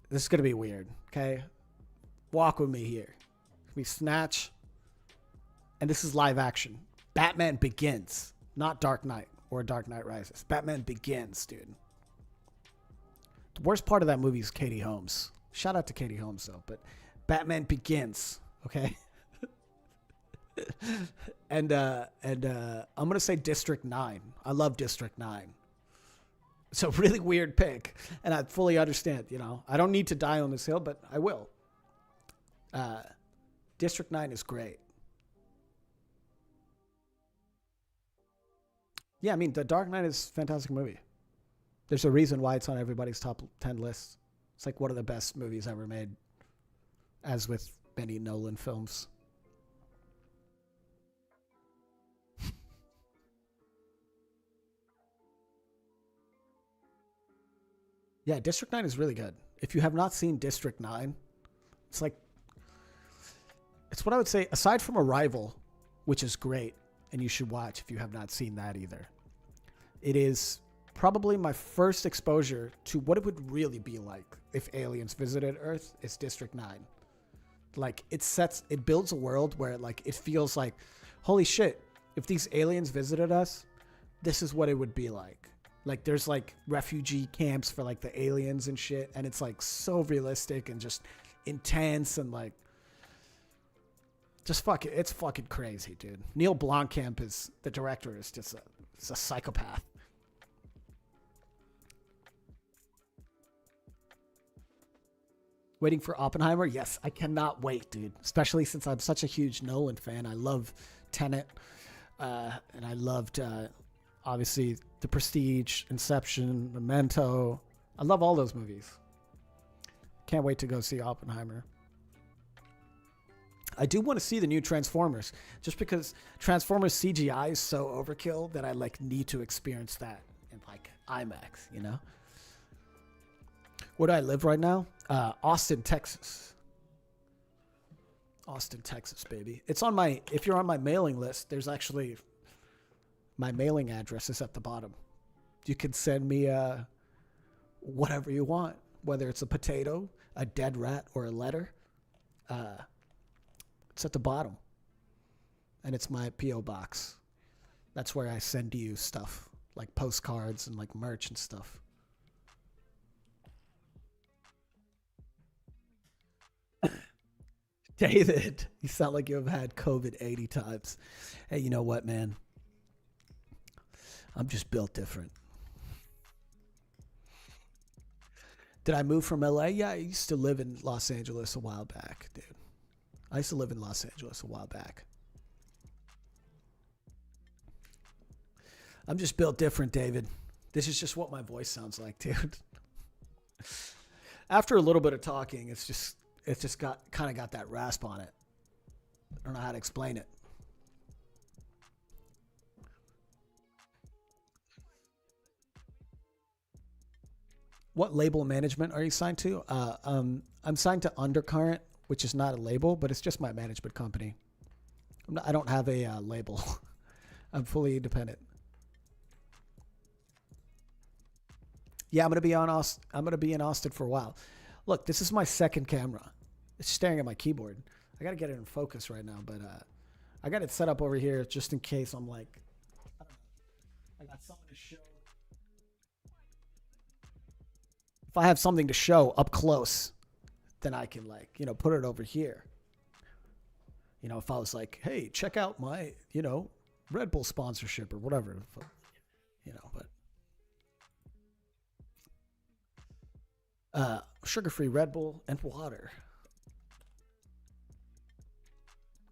This is going to be weird, okay? Walk with me here. We Snatch. And this is live action. Batman Begins. Not Dark Knight or Dark Knight Rises. Batman Begins, dude. The worst part of that movie is Katie Holmes. Shout out to Katie Holmes, though. But Batman Begins, okay? and I'm going to say District 9. I love District 9. It's a really weird pick. And I fully understand, you know. I don't need to die on this hill, but I will. District 9 is great. Yeah, I mean, The Dark Knight is a fantastic movie. There's a reason why it's on everybody's top 10 lists. It's like one of the best movies ever made, as with many Nolan films. Yeah, District 9 is really good. If you have not seen District 9, it's like, it's what I would say, aside from Arrival, which is great, and you should watch if you have not seen that either. It is probably my first exposure to what it would really be like if aliens visited Earth is District 9. Like, it builds a world where like it feels like, holy shit, if these aliens visited us, this is what it would be like. Like, there's like refugee camps for like the aliens and shit, and it's like so realistic and just intense and like, just fucking, it's fucking crazy, dude. Neil Blomkamp is the director, is just a psychopath. Waiting for Oppenheimer? Yes, I cannot wait, dude. Especially since I'm such a huge Nolan fan. I love Tenet, and I loved, obviously, The Prestige, Inception, Memento. I love all those movies. Can't wait to go see Oppenheimer. I do want to see the new Transformers, just because Transformers CGI is so overkill that I like need to experience that in like IMAX, you know? Where do I live right now? Austin, Texas. Austin, Texas, baby. It's on my, if you're on my mailing list, there's actually, my mailing address is at the bottom. You can send me whatever you want, whether it's a potato, a dead rat, or a letter. It's at the bottom. And it's my P.O. box. That's where I send you stuff, like postcards and like merch and stuff. David, you sound like you've had COVID 80 times. Hey, you know what, man? I'm just built different. Did I move from LA? Yeah, I used to live in Los Angeles a while back, dude. I used to live in Los Angeles a while back. I'm just built different, David. This is just what my voice sounds like, dude. After a little bit of talking, it's just got kind of got that rasp on it. I don't know how to explain it. What label management are you signed to? I'm signed to Undercurrent, which is not a label, but it's just my management company. I don't have a label. I'm fully independent. Yeah, I'm gonna be in Austin for a while. Look, this is my second camera. It's staring at my keyboard. I gotta get it in focus right now, but I got it set up over here just in case I'm like, I don't know. I got something to show. If I have something to show up close, then I can like, put it over here. If I was like, hey, check out my, Red Bull sponsorship or whatever, but sugar-free Red Bull and water.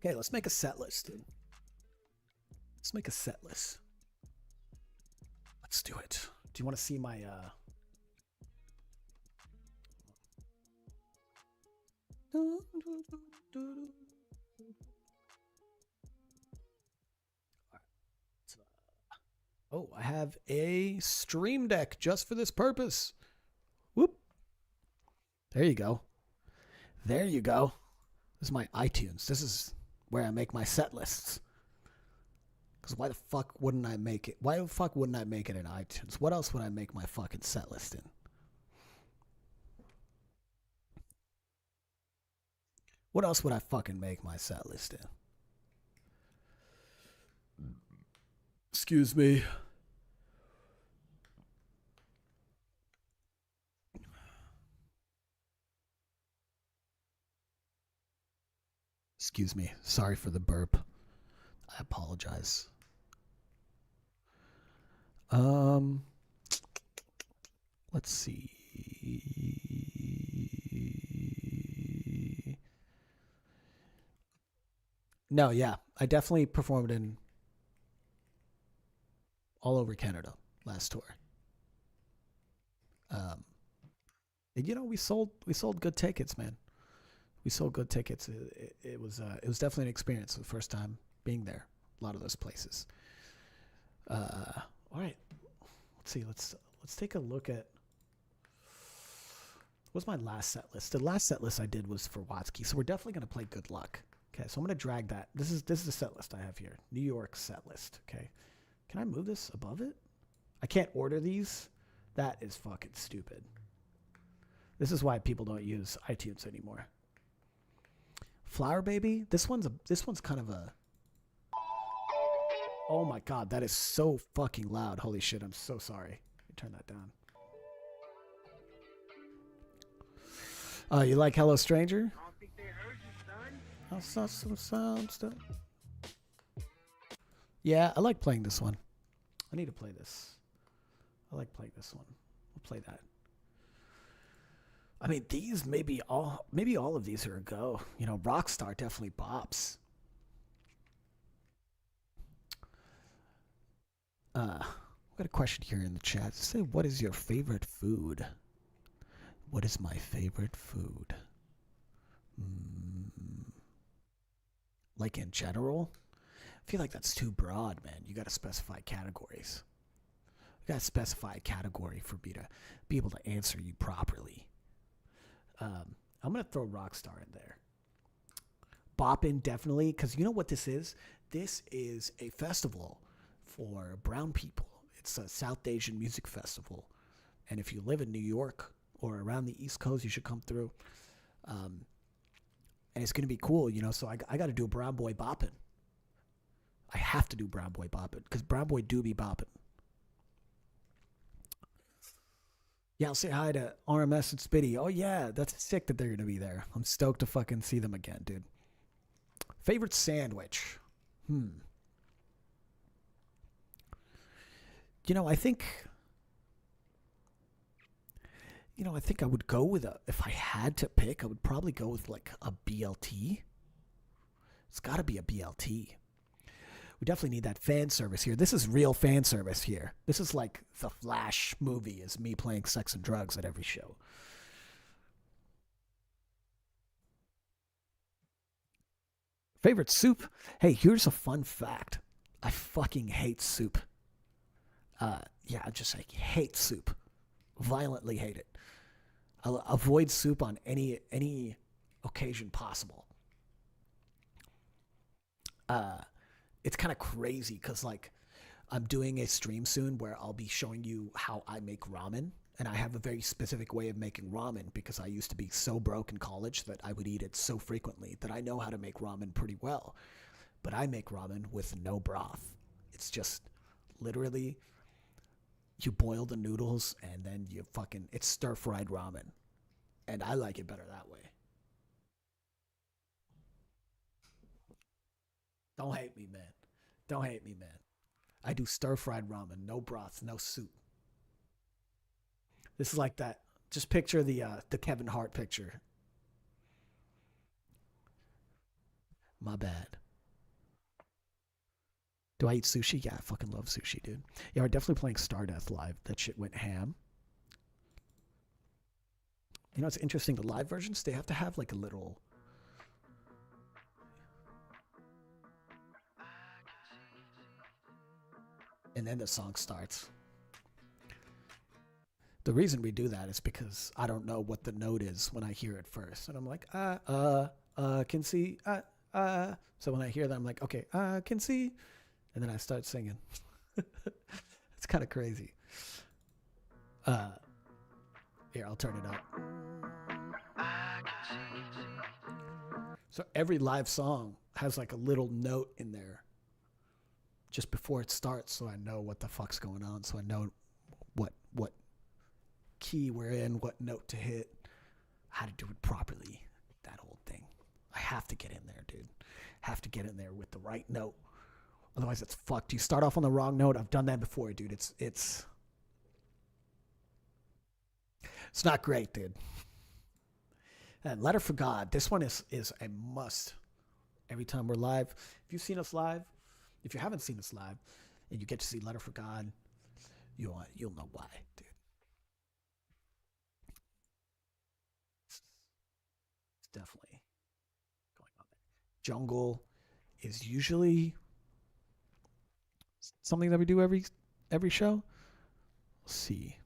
Okay, let's make a set list, dude. Let's make a set list. Let's do it. Do you want to see my Oh, I have a stream deck just for this purpose. Whoop. There you go. There you go. This is my iTunes. This is where I make my set lists. Because why the fuck wouldn't I make it? Why the fuck wouldn't I make it in iTunes? What else would I make my fucking set list in? What else would I fucking make my set list in? Excuse me. Excuse me. Sorry for the burp. I apologize. Let's see. No, yeah. I definitely performed in all over Canada last tour. And we sold good tickets, man. We sold good tickets. It was definitely an experience the first time being there. A lot of those places. All right. Let's see. Let's take a look at what's my last set list. The last set list I did was for Watsky, so we're definitely gonna play Good Luck. Okay, so I'm gonna drag that. This is the set list I have here. New York set list. Okay. Can I move this above it? I can't order these. That is fucking stupid. This is why people don't use iTunes anymore. Flower Baby. This one's kind of a. Oh my god, that is so fucking loud. Holy shit, I'm so sorry. Let me turn that down. You like Hello Stranger? I don't think they heard you, son. I saw some stuff. Yeah, I like playing this one. I need to play this. I like playing this one. We'll play that. I mean, these maybe all of these are a go. Rockstar definitely bops. We got a question here in the chat. Say, what is your favorite food? What is my favorite food? Like in general? I feel like that's too broad, man. You got to specify categories. You got to specify a category for me to be able to answer you properly. I'm going to throw Rockstar in there. Boppin' definitely, because you know what this is? This is a festival for brown people. It's a South Asian music festival. And if you live in New York or around the East Coast, you should come through. And it's going to be cool, so I got to do a Brown Boy Boppin'. I have to do Brown Boy Boppin' because Brown Boy do be boppin'. Yeah, I'll say hi to RMS and Spitty. Oh, yeah, that's sick that they're going to be there. I'm stoked to fucking see them again, dude. Favorite sandwich? I think I would go with if I had to pick, I would probably go with like a BLT. It's got to be a BLT. We definitely need that fan service here. This is real fan service here. This is like the Flash movie is me playing sex and drugs at every show. Favorite soup? Hey, here's a fun fact. I fucking hate soup. I just hate soup. Violently hate it. I'll avoid soup on any occasion possible. It's kind of crazy because I'm doing a stream soon where I'll be showing you how I make ramen, and I have a very specific way of making ramen because I used to be so broke in college that I would eat it so frequently that I know how to make ramen pretty well. but I make ramen with no broth. It's just literally you boil the noodles and then it's stir fried ramen. And I like it better that way. Don't hate me, man. Don't hate me, man. I do stir fried ramen, no broth, no soup. This is like that. Just picture the Kevin Hart picture. My bad. Do I eat sushi? Yeah, I fucking love sushi, dude. Yeah, we're definitely playing Stardust live. That shit went ham. You know, it's interesting. The live versions, they have to have like a little. And then the song starts. The reason we do that is because I don't know what the note is when I hear it first. And I'm like, can see, So when I hear that, I'm like, okay, can see. And then I start singing. It's kind of crazy. Here, I'll turn it up. So every live song has like a little note in there just before it starts, so I know what the fuck's going on, so I know what key we're in, what note to hit, how to do it properly, that whole thing. I have to get in there, dude. Have to get in there with the right note. Otherwise, it's fucked. You start off on the wrong note. I've done that before, dude. It's not great, dude. And Letter for God. This one is a must. Every time we're live. If you've seen us live, if you haven't seen us live, and you get to see Letter for God, you'll know why, dude. It's definitely going on there. Jungle is usually something that we do every show. Let's see.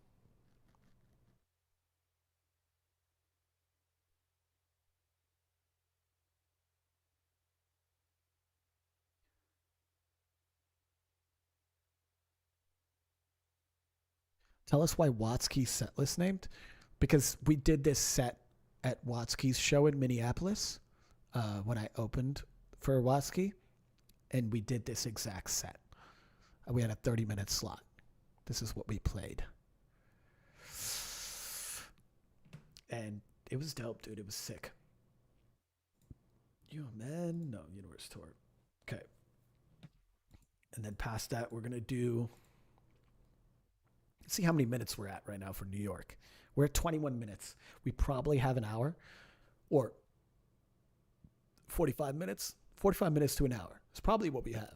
Tell us why Watsky's set list named. Because we did this set at Watsky's show in Minneapolis when I opened for Watsky, and we did this exact set. We had a 30-minute slot. This is what we played. And it was dope, dude. It was sick. You man? No, Universe Tour. Okay. And then past that, we're going to do... Let's see how many minutes we're at right now for New York. We're at 21 minutes. We probably have an hour or 45 minutes. 45 minutes to an hour. It's probably what we have.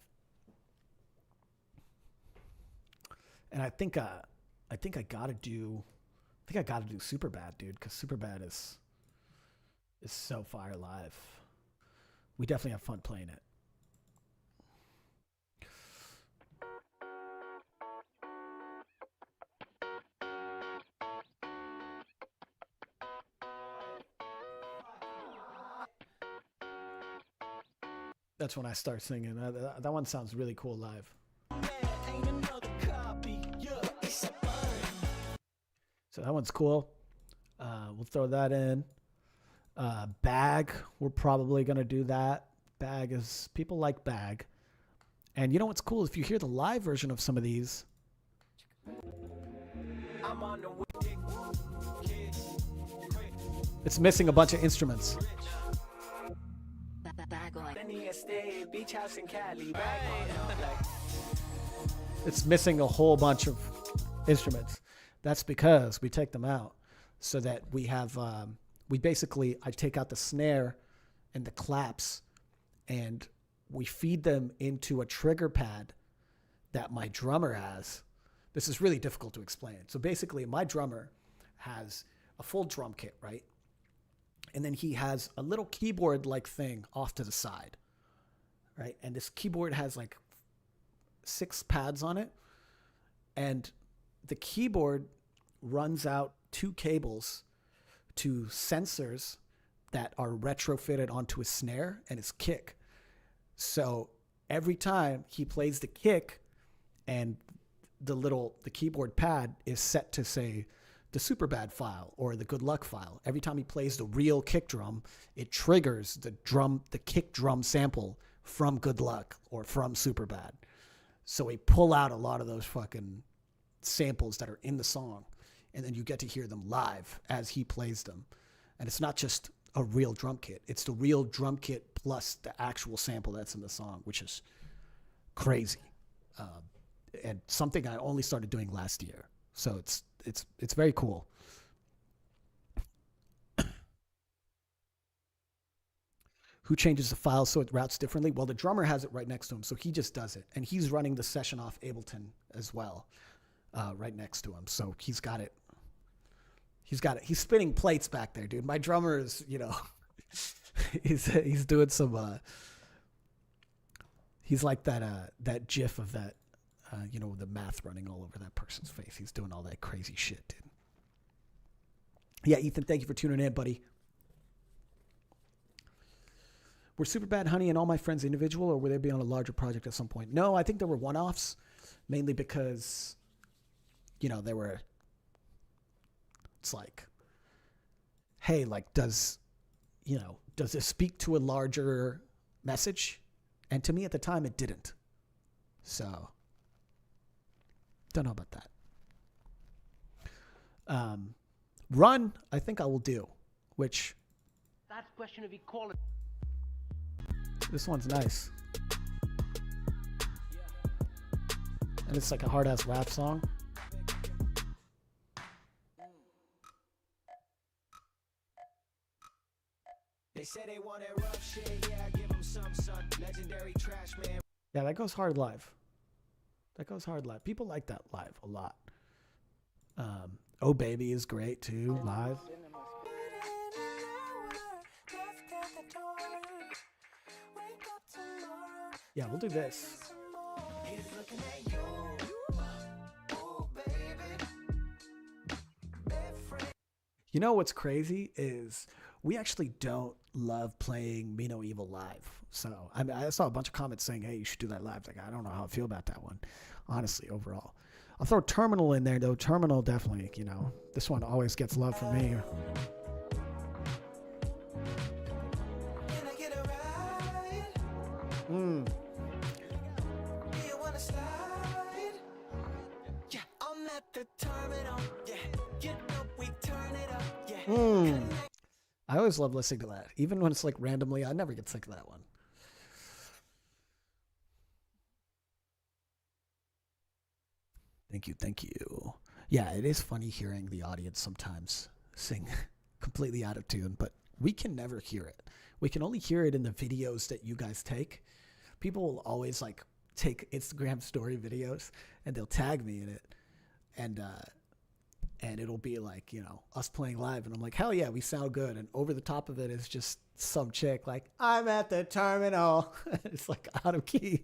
And I think I gotta do Superbad, dude, because Superbad is so fire live. We definitely have fun playing it. That's when I start singing. That one sounds really cool live. So that one's cool. We'll throw that in. Bag, we're probably going to do that. Bag is, people like Bag. And you know what's cool? If you hear the live version of some of these, it's missing a bunch of instruments. It's missing a whole bunch of instruments. That's because we take them out so that we have, I take out the snare and the claps, and we feed them into a trigger pad that my drummer has. This is really difficult to explain. So basically, my drummer has a full drum kit, right? And then he has a little keyboard-like thing off to the side, right? And this keyboard has like 6 pads on it. And the keyboard runs out 2 cables to sensors that are retrofitted onto his snare and his kick. So every time he plays the kick and the keyboard pad is set to say the Superbad file or the Good Luck file. Every time he plays the real kick drum, it triggers the kick drum sample from Good Luck or from Superbad. So we pull out a lot of those fucking samples that are in the song, and then you get to hear them live as he plays them. And it's not just a real drum kit. It's the real drum kit plus the actual sample that's in the song, which is crazy. And something I only started doing last year. So it's very cool. Who changes the file so it routes differently? Well, the drummer has it right next to him, so he just does it. And he's running the session off Ableton as well, right next to him. So he's got it. He's got it. He's spinning plates back there, dude. My drummer is, he's doing some. He's like that GIF of that, the math running all over that person's face. He's doing all that crazy shit, dude. Yeah, Ethan, thank you for tuning in, buddy. Were Superbad, Honey, and All My Friends individual, or were they be on a larger project at some point? No, I think there were one-offs, mainly because, they were. It's like, hey, like, does this speak to a larger message? And to me at the time, it didn't. So, don't know about that. Run, I think I will do, which. That's a question of equality. This one's nice. And it's like a hard-ass rap song. They say they want that rough shit, yeah, give them some son. Legendary trash man. Yeah, that goes hard live. People like that live a lot. Oh Baby is great too, live. Yeah, we'll do this. You know what's crazy is we actually don't love playing Me No Evil live. So I saw a bunch of comments saying, hey, you should do that live. Like, I don't know how I feel about that one, honestly, overall. I'll throw Terminal in there, though. Terminal definitely, this one always gets love from me. I always love listening to that. Even when it's like randomly, I never get sick of that one. Thank you. Yeah, it is funny hearing the audience sometimes sing completely out of tune, but we can never hear it. We can only hear it in the videos that you guys take. People will always like take Instagram story videos and they'll tag me in it. And it'll be like, us playing live. And I'm like, hell yeah, we sound good. And over the top of it is just some chick like, I'm at the terminal. It's like out of key.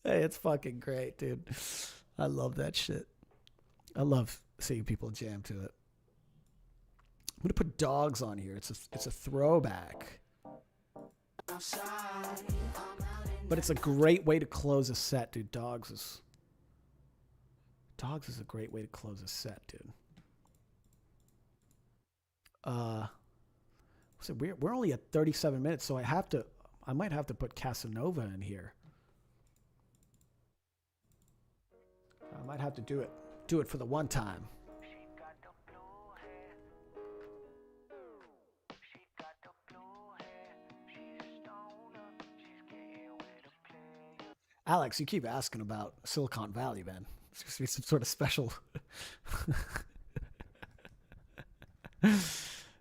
Hey, it's fucking great, dude. I love that shit. I love seeing people jam to it. I'm going to put Dogs on here. It's a throwback. But it's a great way to close a set, dude. Dogs is a great way to close a set, dude. So we're only at 37 minutes, so I might have to put Casanova in here. I might have to do it for the one time. Alex, you keep asking about Silicon Valley, man. It's supposed to be some sort of special.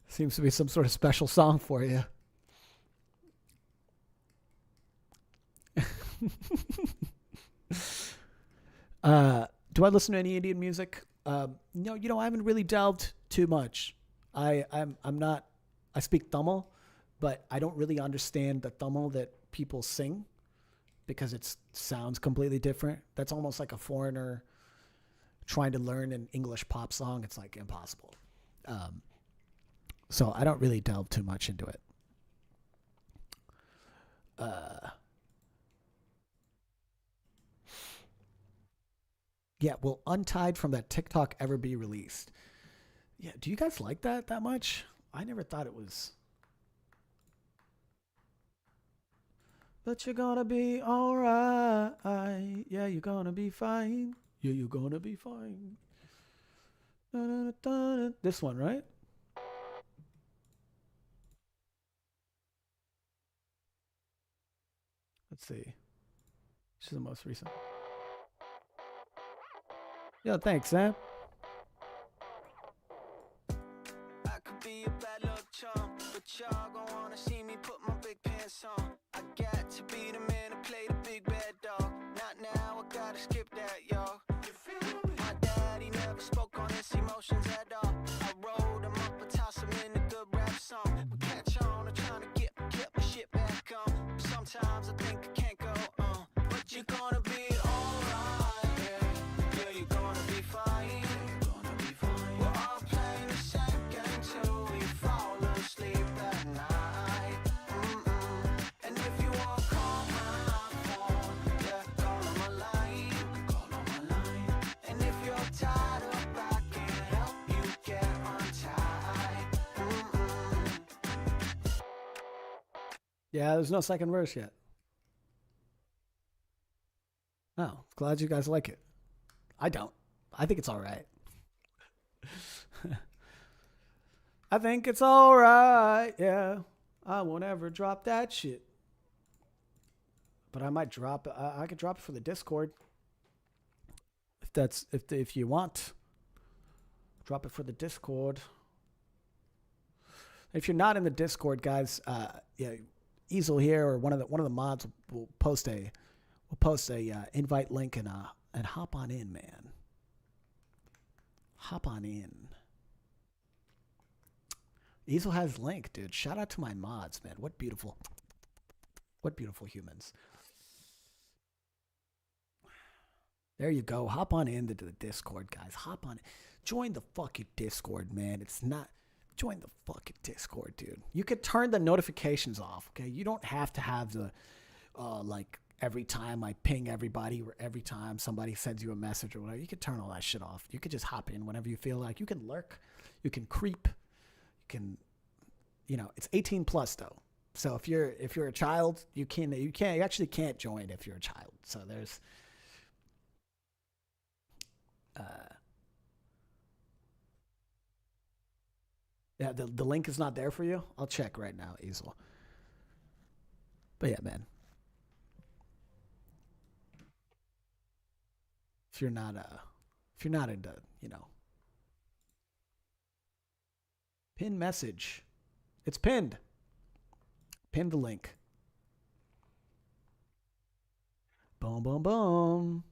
Seems to be some sort of special song for you. Do I listen to any Indian music? No, I haven't really delved too much. I'm not. I speak Tamil, but I don't really understand the Tamil that people sing because it sounds completely different. That's almost like a foreigner trying to learn an English pop song. It's like impossible. So I don't really delve too much into it. Yeah, will Untied from that TikTok ever be released? Yeah, do you guys like that much? I never thought it was. But you're gonna be alright. Yeah, you're gonna be fine. Yeah, you're gonna be fine. This one, right? Let's see. This is the most recent. Yo, thanks, Sam. I could be a bad little chum, but y'all gon' wanna see me put my big pants on. I got to be the man to play the big bad dog. Not now, I gotta skip that, y'all. You feel me? My daddy never spoke on his emotions at all. I rolled him up and tossed him in a good rap song. We catch on, I'm trying to get my shit back on. Sometimes I think I can't go on, but you're gonna be alright, yeah. Yeah, you're gonna be fine. We're all playing the same game till we fall asleep at night. And if you want, call my phone. Yeah, call on my line. And if you're tired up, I can help you get untied. Yeah, there's no second verse yet. Oh, glad you guys like it. I don't. I think it's all right. I think it's all right. Yeah, I won't ever drop that shit. But I might drop it. I could drop it for the Discord. If you want, drop it for the Discord. If you're not in the Discord, guys, yeah, Easel here or one of the mods will post a invite link and hop on in, man. Hop on in. Easel has link, dude. Shout out to my mods, man. What beautiful humans. There you go. Hop on into the Discord, guys. Hop on. Join the fucking Discord, man. It's not. Join the fucking Discord, dude. You could turn the notifications off, okay? You don't have to have the, like, every time I ping everybody or every time somebody sends you a message or whatever. You could turn all that shit off. You could just hop in whenever you feel like. You can lurk. You can creep. You can, it's 18 plus though. So if you're a child, you actually can't join if you're a child. So there's, yeah, the link is not there for you. I'll check right now, Easel. But yeah, man. If you're not into, pin message. It's pinned. Pin the link. Boom, boom, boom.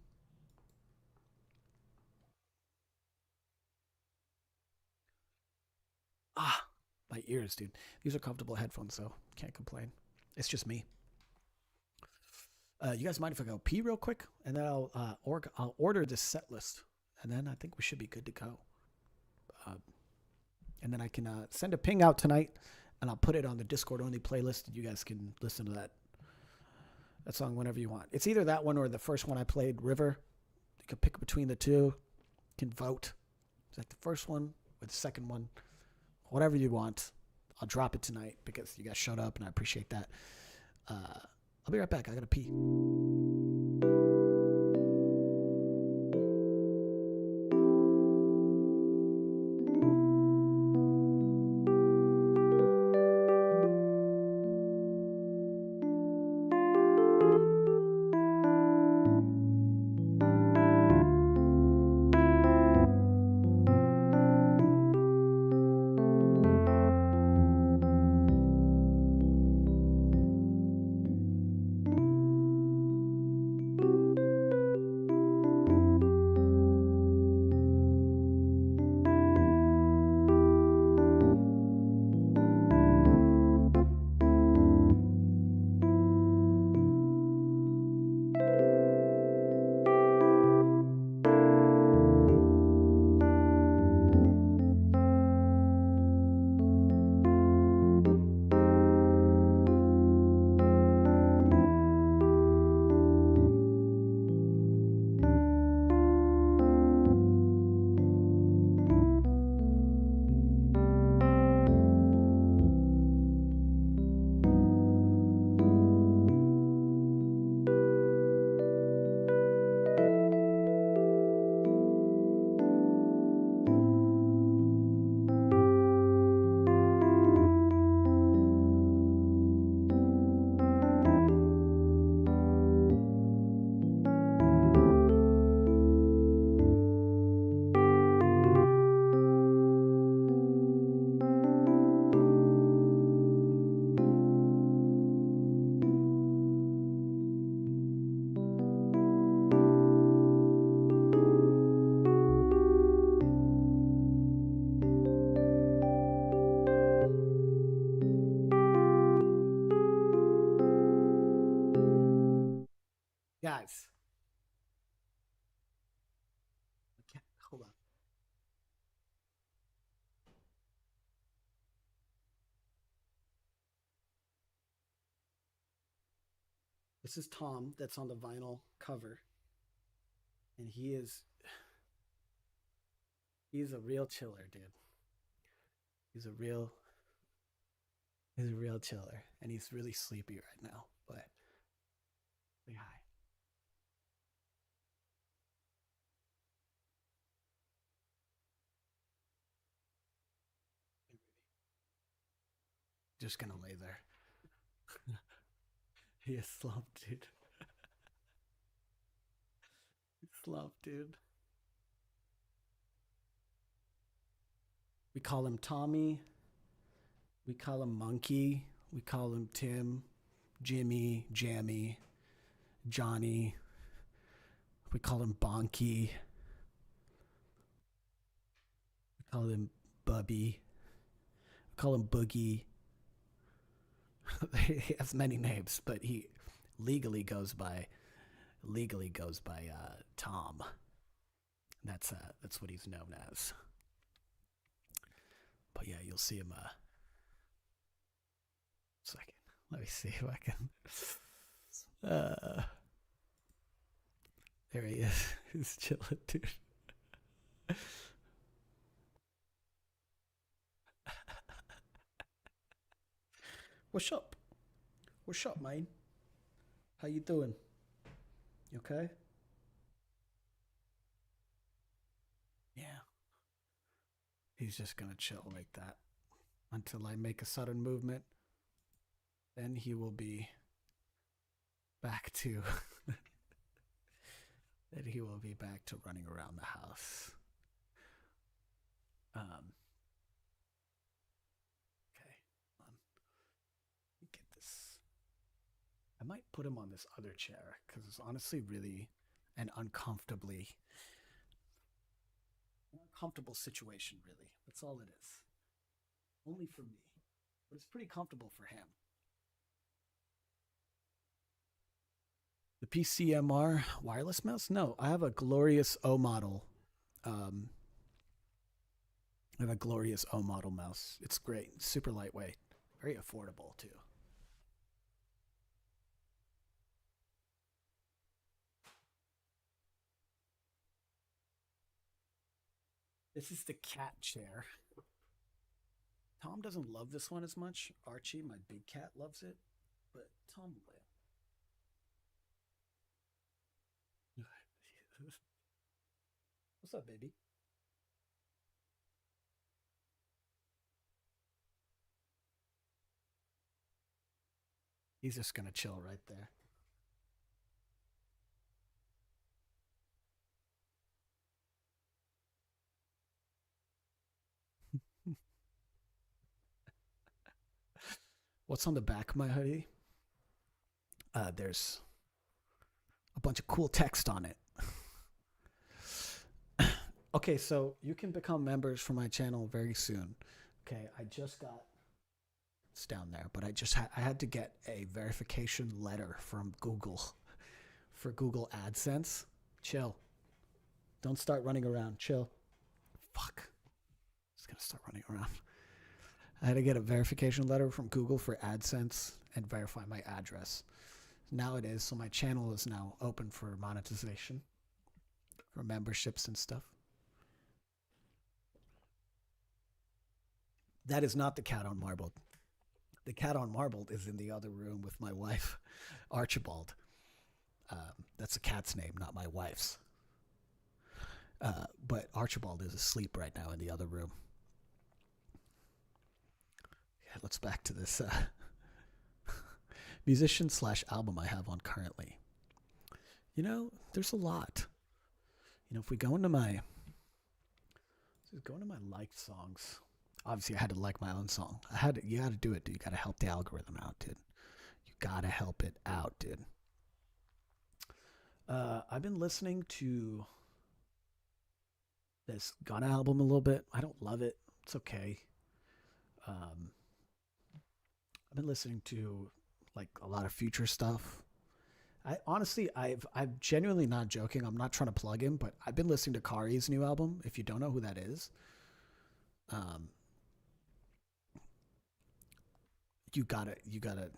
Ah, my ears, dude. These are comfortable headphones, so can't complain. It's just me. You guys mind if I go pee real quick, and then I'll order this set list, and then I think we should be good to go. And then I can send a ping out tonight, and I'll put it on the Discord only playlist, and you guys can listen to that song whenever you want. It's either that one or the first one I played, River. You can pick between the two. You can vote. Is that the first one or the second one? Whatever you want. I'll drop it tonight because you guys showed up, and I appreciate that. I'll be right back. I gotta pee. Hold on. This is Tom that's on the vinyl cover. And he's a real chiller, dude. He's a real he's a real chiller. And he's really sleepy right now. But say hi. Just gonna lay there. He is slumped, dude. He's slumped, dude. We call him Tommy. We call him Monkey. We call him Tim, Jimmy, Jammy, Johnny. We call him Bonky. We call him Bubby. We call him Boogie. He has many names, but he legally goes by Tom. That's what he's known as. But yeah, you'll see him. Second, let me see if I can. There he is. He's chilling, dude. What's up? What's up, man? How you doing? You okay? Yeah. He's just gonna chill like that until I make a sudden movement. Then he will be back to then he will be back to running around the house. Okay. Hold on. Let me get this. I might put him on this other chair because it's honestly really an uncomfortable situation, really. That's all it is. Only for me. But it's pretty comfortable for him. The PCMR wireless mouse? No, I have a glorious O model. Um, I have a glorious O model mouse. It's great, super lightweight, very affordable too. This is the cat chair. Tom doesn't love this one as much. Archie, my big cat, loves it, but Tom will. What's up, baby? He's just gonna chill right there. What's on the back of my hoodie? There's a bunch of cool text on it. Okay, so you can become members for my channel very soon. Okay, I just got it's down there, but I had to get a verification letter from Google for Google AdSense. Chill. Don't start running around. Chill. Fuck. Just gonna start running around. I had to get a verification letter from Google for AdSense and verify my address. Now it is, so my channel is now open for monetization, for memberships and stuff. That is not the cat on marble. The cat on marble is in the other room with my wife, Archibald. That's the cat's name, not my wife's. But Archibald is asleep right now in the other room. Yeah, let's back to this musician slash album I have on currently. You know, there's a lot. You know, if we go into my liked songs, obviously I had to like my own song. You got to do it, dude. You got to help the algorithm out, dude. You got to help it out, dude. I've been listening to this Gunna album a little bit. I don't love it. It's okay. I've been listening to like a lot of Future stuff. I honestly, I'm genuinely not joking. I'm not trying to plug him, but I've been listening to Kari's new album. If you don't know who that is, um, you gotta, you gotta,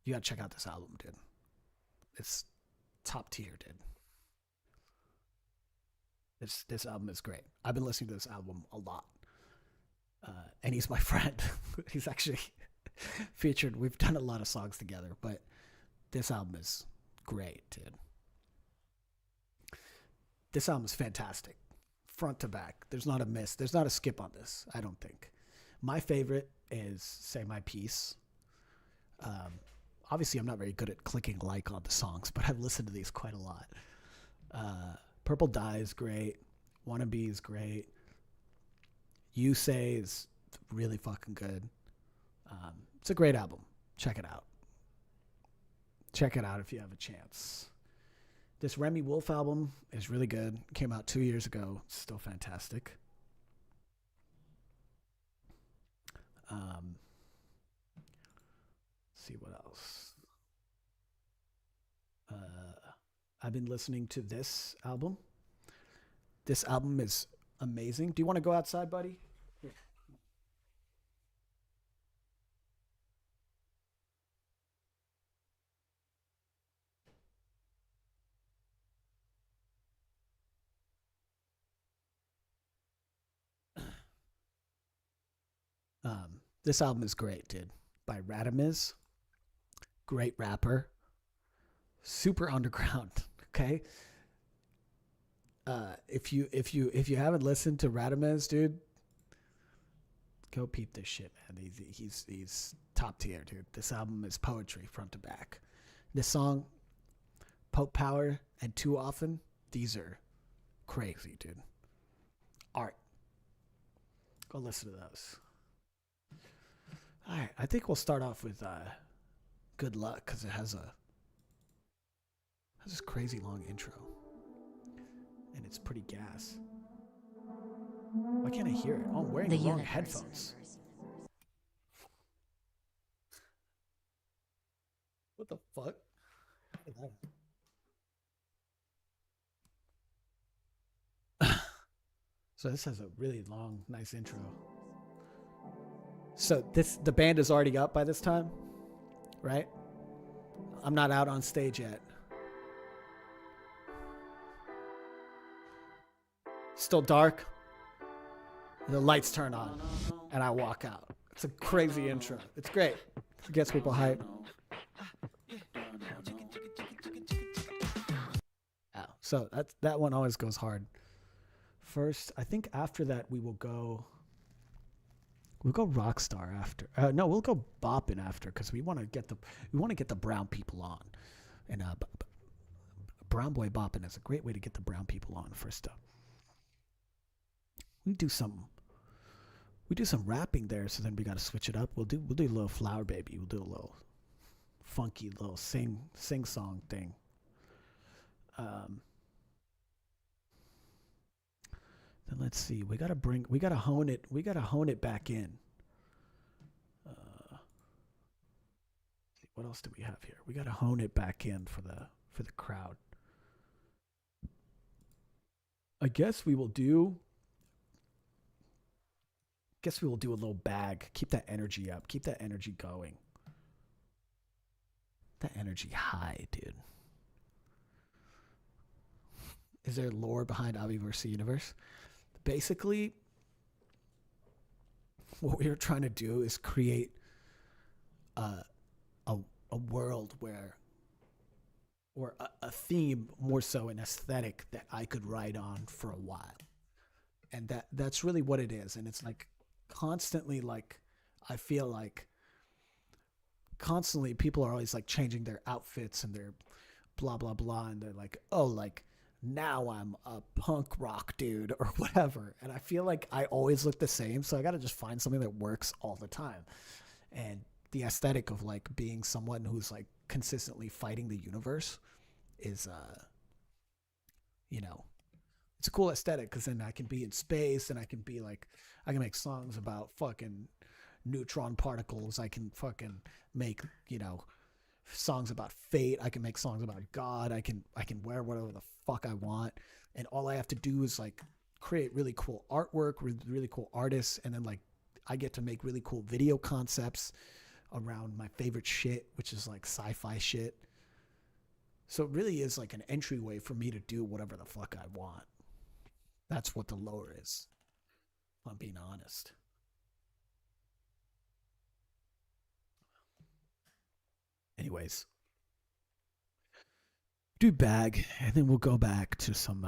you gotta check out this album, dude. It's top tier, dude. This album is great. I've been listening to this album a lot, and he's my friend. He's actually featured. We've done a lot of songs together, but this album is great, dude. This album is fantastic, front to back. There's not a miss. There's not a skip on this. I don't think. My favorite is "Say My Piece." Um, Obviously, I'm not very good at clicking like on the songs, but I've listened to these quite a lot. Purple Dye is great. Wannabe is great. You Say is really fucking good. It's a great album. Check it out. Check it out if you have a chance. This Remy Wolf album is really good. Came out 2 years ago. It's still fantastic. Let's see what else. I've been listening to this album. This album is amazing. Do you want to go outside, buddy? Here. This album is great, dude. By Ramen, great rapper, super underground. Okay. If you haven't listened to Radamez, dude, go peep this shit, man. He's top tier, dude. This album is poetry front to back. This song, Pope Power and Too Often, these are crazy, dude. Art. Go listen to those. All right, I think we'll start off with Good Luck because it has this crazy long intro, and it's pretty gas. Why can't I hear it? Oh, I'm wearing the wrong headphones. What the fuck? So this has a really long, nice intro. So the band is already up by this time, right? I'm not out on stage yet. Still dark. The lights turn on, and I walk out. It's a crazy intro. It's great. It gets people hyped. Oh, so that one always goes hard. First, I think after that we will go. We'll go Rockstar after. No, we'll go Boppin' after because we want to get the brown people on, and Brown Boy Boppin' is a great way to get the brown people on. First up, we do some rapping there, so then we got to switch it up. We'll do a little Flower Baby. We'll do a little funky little sing song thing. Then let's see. We gotta hone it back in. What else do we have here? We gotta hone it back in for the crowd. I guess we will do a little bag. Keep that energy up. Keep that energy going. That energy high, dude. Is there lore behind Avi vs. Universe? Basically, what we are trying to do is create a world or a theme, more so an aesthetic that I could write on for a while, and that's really what it is. And it's like constantly, like I feel like constantly people are always like changing their outfits and their blah blah blah, and they're like, oh, like now I'm a punk rock dude or whatever. And I feel like I always look the same. So I got to just find something that works all the time. And the aesthetic of like being someone who's like consistently fighting the universe is, it's a cool aesthetic because then I can be in space and I can make songs about fucking neutron particles. I can fucking make, songs about fate. I can make songs about God. I can wear whatever the fuck I want, and all I have to do is like create really cool artwork with really cool artists, and then like I get to make really cool video concepts around my favorite shit, which is like sci-fi shit. So it really is like an entryway for me to do whatever the fuck I want. That's what the lower is, if I'm being honest. Anyways, do bag, and then we'll go back to some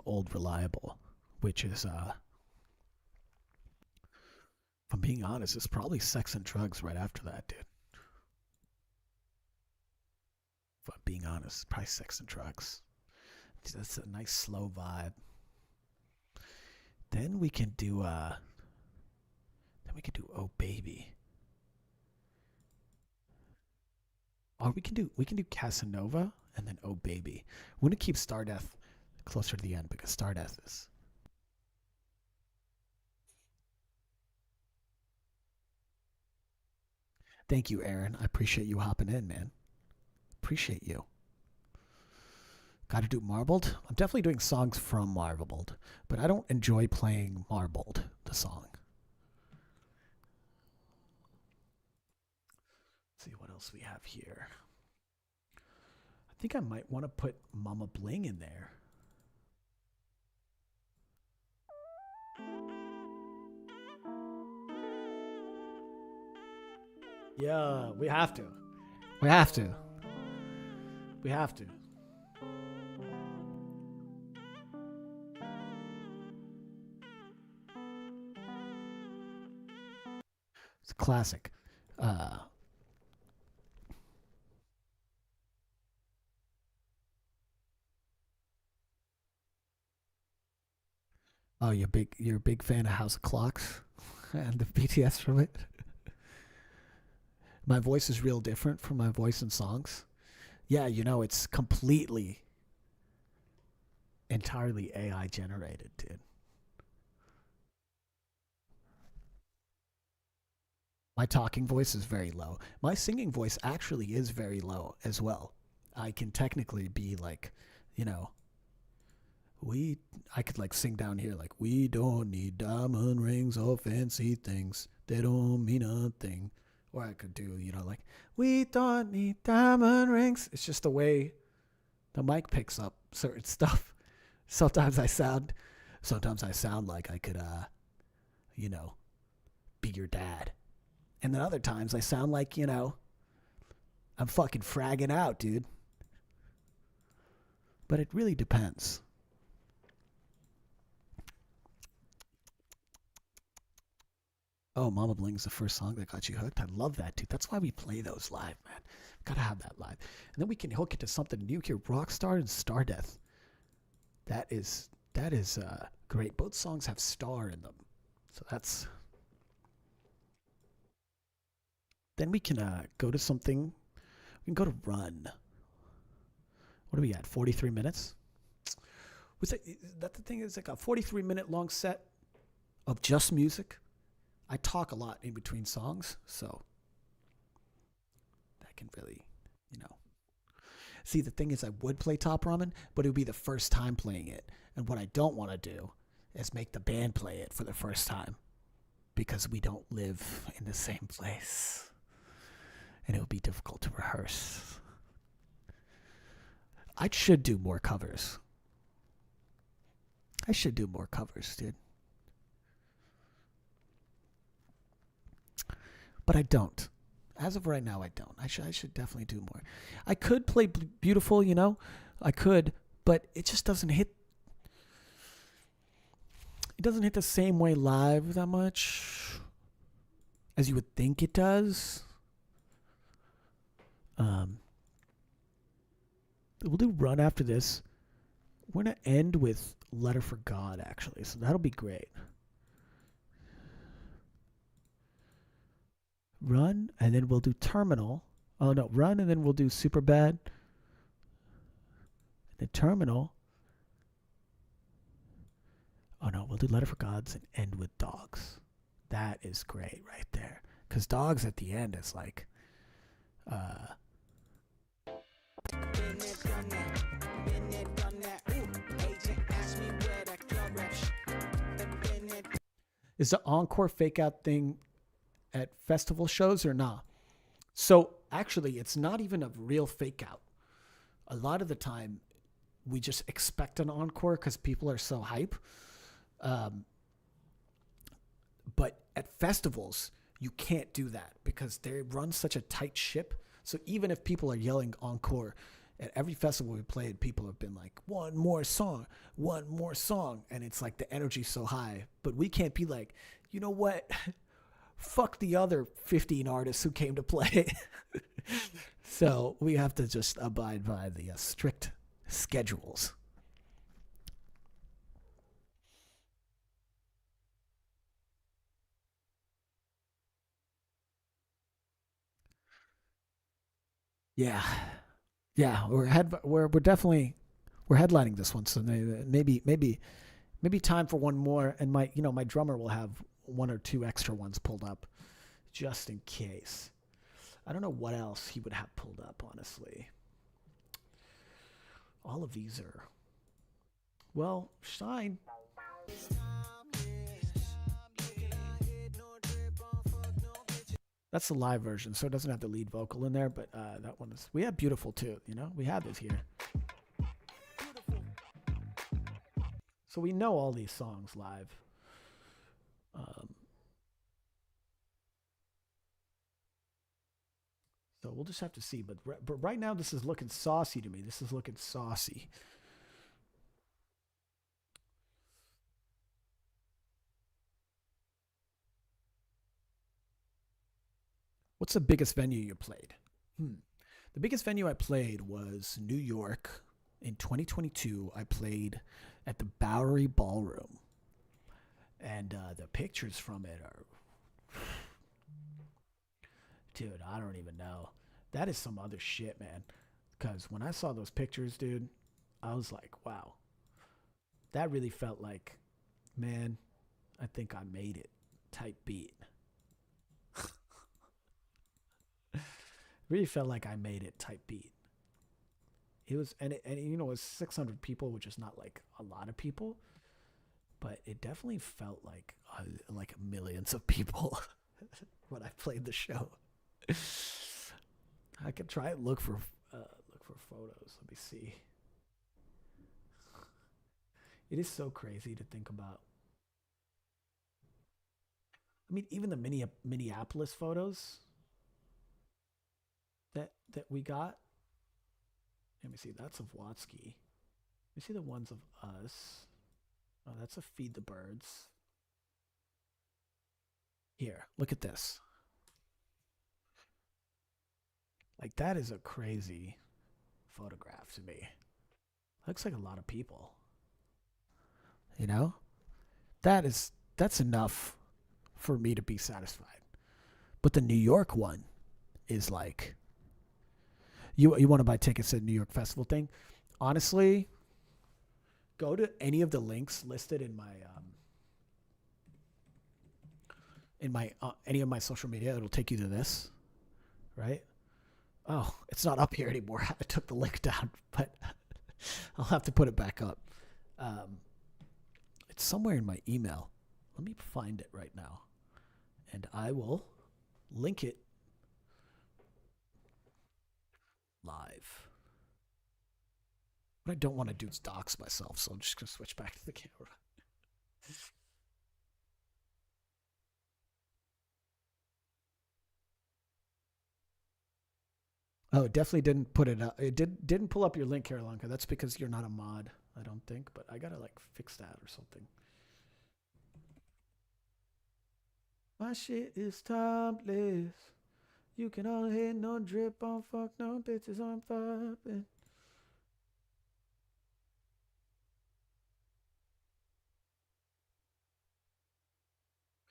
old reliable, which is if I'm being honest, it's probably sex and drugs right after that, dude. If I'm being honest, probably sex and drugs. That's a nice slow vibe. Then we can do Oh Baby. Or we can do Casanova and then Oh Baby. We're gonna keep Stardeath closer to the end because Stardeath is. Thank you, Aaron. I appreciate you hopping in, man. Appreciate you. Got to do Marbled? I'm definitely doing songs from Marbled, but I don't enjoy playing Marbled, the song. Let's see what else we have here. I think I might want to put Mama Bling in there. Yeah, we have to. We have to. We have to. It's a classic. Oh, you're a big fan of House of Clocks and the BTS from it. My voice is real different from my voice in songs. Yeah, it's completely, entirely AI generated, dude. My talking voice is very low. My singing voice actually is very low as well. I can technically be like, you know, I could like sing down here like, we don't need diamond rings or fancy things. They don't mean a thing. Or I could do, like, we don't need diamond rings. It's just the way the mic picks up certain stuff. Sometimes I sound like I could, be your dad. And then other times I sound like, I'm fucking fragging out, dude. But it really depends. Oh, Mama Bling's the first song that got you hooked. I love that, dude. That's why we play those live, man. Gotta have that live. And then we can hook it to something new here. Rockstar and Stardeath. That is great. Both songs have star in them. So that's... Then we can go to something. We can go to Run. What are we at? 43 minutes? That the thing is like a 43-minute long set of just music. I talk a lot in between songs, so that can really, See, the thing is I would play Top Ramen, but it would be the first time playing it. And what I don't want to do is make the band play it for the first time because we don't live in the same place. And it would be difficult to rehearse. I should do more covers. Dude. But I don't. As of right now, I don't. I should definitely do more. I could play Beautiful, I could, but it just doesn't hit. It doesn't hit the same way live that much as you would think it does. We'll do Run after this. We're going to end with Letter for God, actually, so that'll be great. Run, and then we'll do Terminal. Oh, no, Run, and then we'll do Superbad. And then Terminal. Oh, no, we'll do Letter for Gods and end with Dogs. That is great right there. Because Dogs at the end is like, Uh, Been there, done that. Been there, done that. Ooh, agent asked me where that club rap been there. is the encore fake out thing at festival shows or not? So actually, it's not even a real fake out. A lot of the time, we just expect an encore because people are so hype. Um, but at festivals, you can't do that because they run such a tight ship. So even if people are yelling encore, at every festival we played, people have been like, one more song. And it's like the energy's so high. But we can't be like, you know what? Fuck the other 15 artists who came to play. So we have to just abide by the strict schedules. Yeah, yeah, we're definitely we're headlining this one, so maybe time for one more, and my drummer will have one or two extra ones pulled up just in case. I don't know what else he would have pulled up, honestly. All of these are well, Shine. That's the live version, so it doesn't have the lead vocal in there, but that one is. We have Beautiful too, we have it here. So we know all these songs live. Um, so we'll just have to see. But right now, this is looking saucy to me. This is looking saucy. What's the biggest venue you played? The biggest venue I played was New York. In 2022, I played at the Bowery Ballroom. And the pictures from it are. Dude, I don't even know. That is some other shit, man. Because when I saw those pictures, dude, I was like, wow. That really felt like, man, I think I made it type beat. Really felt like I made it type beat. It was, it was 600 people, which is not like a lot of people, but it definitely felt like millions of people when I played the show. I could try and look for photos. Let me see. It is so crazy to think about. I mean, even the Minneapolis photos that we got. Let me see. That's of Watsky. Let me see the ones of us. Oh, that's a Feed the Birds. Here, look at this. Like that is a crazy photograph to me. Looks like a lot of people. You know? That's enough for me to be satisfied. But the New York one is like you want to buy tickets at New York Festival thing. Honestly, go to any of the links listed in my any of my social media. It'll take you to this, right? Oh, it's not up here anymore. I took the link down, but I'll have to put it back up. Um, it's somewhere in my email. Let me find it right now, and I will link it live. What I don't want to do is dox myself, so I'm just gonna switch back to the camera. Oh, it definitely didn't put it up. It didn't pull up your link, Carolanka. That's because you're not a mod, I don't think. But I gotta like fix that or something. My shit is topless. You can all hit no drip on fuck no bitches on poppin'.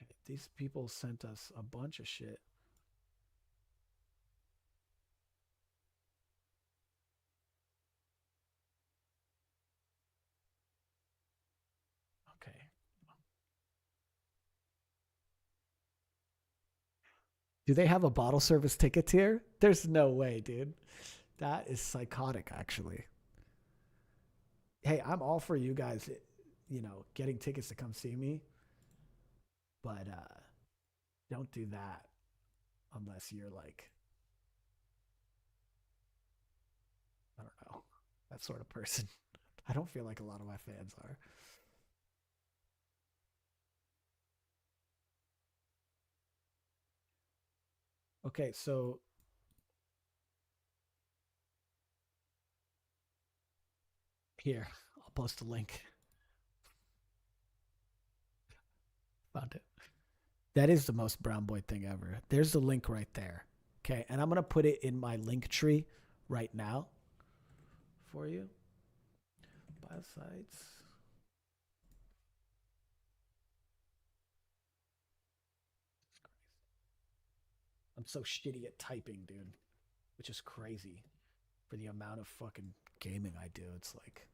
Okay, these people sent us a bunch of shit. Okay. Do they have a bottle service ticket tier? There's no way, dude. That is psychotic, actually. Hey, I'm all for you guys, getting tickets to come see me, but don't do that unless you're like, I don't know, that sort of person. I don't feel like a lot of my fans are. Okay, so here, I'll post a link. Found it. That is the most brown boy thing ever. There's the link right there. Okay, and I'm gonna put it in my link tree right now for you. Biosites. I'm so shitty at typing, dude, which is crazy for the amount of fucking gaming I do. It's like,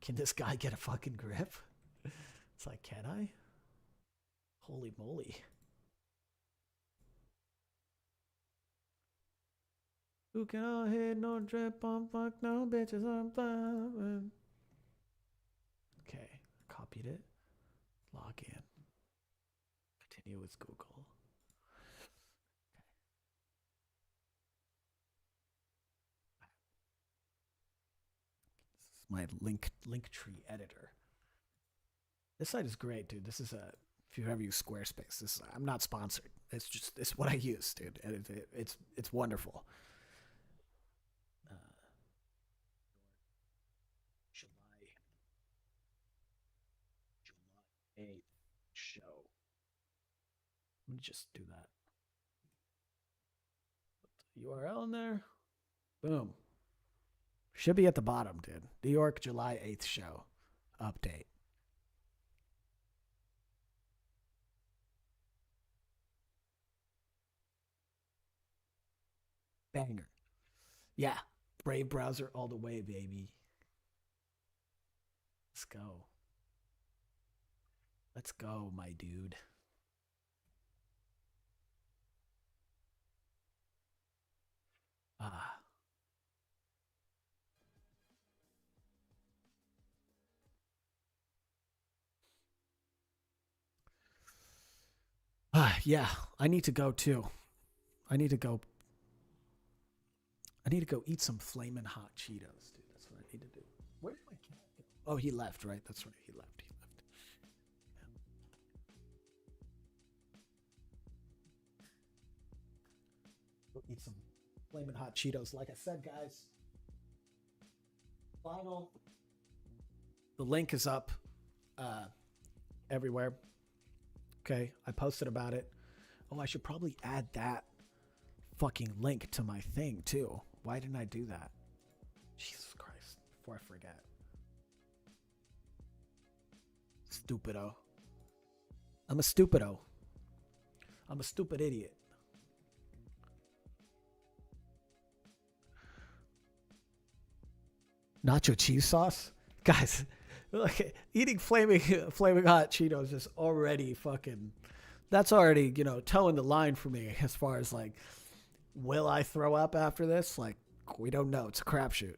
can this guy get a fucking grip? It's like, can I? Holy moly. Who can all hit no drip on fuck no bitches on fire. Okay, copied it. Log in. Continue with Google. This is my link tree editor. This site is great, dude. This is a if you ever use Squarespace. I'm not sponsored. It's what I use, dude. It's wonderful. Uh, July 8th show. Let me just do that. Put the URL in there. Boom. Should be at the bottom, dude. New York, July 8th show. Update. Banger. Yeah. Brave browser all the way, baby. Let's go. Let's go, my dude. Ah. Yeah, I need to go too. I need to go. I need to go eat some flaming hot Cheetos, dude. That's what I need to do. Where did my cat go? Oh, he left, right? That's right. He left. He left. Go eat some flaming hot Cheetos. Like I said, guys, final. The link is up everywhere. Okay, I posted about it. Oh, I should probably add that fucking link to my thing too. Why didn't I do that? Jesus Christ, before I forget. Stupido. I'm a stupido. I'm a stupid idiot. Nacho cheese sauce? Guys, like eating flaming hot Cheetos is already fucking that's already, towing the line for me as far as like will I throw up after this? Like we don't know. It's a crapshoot.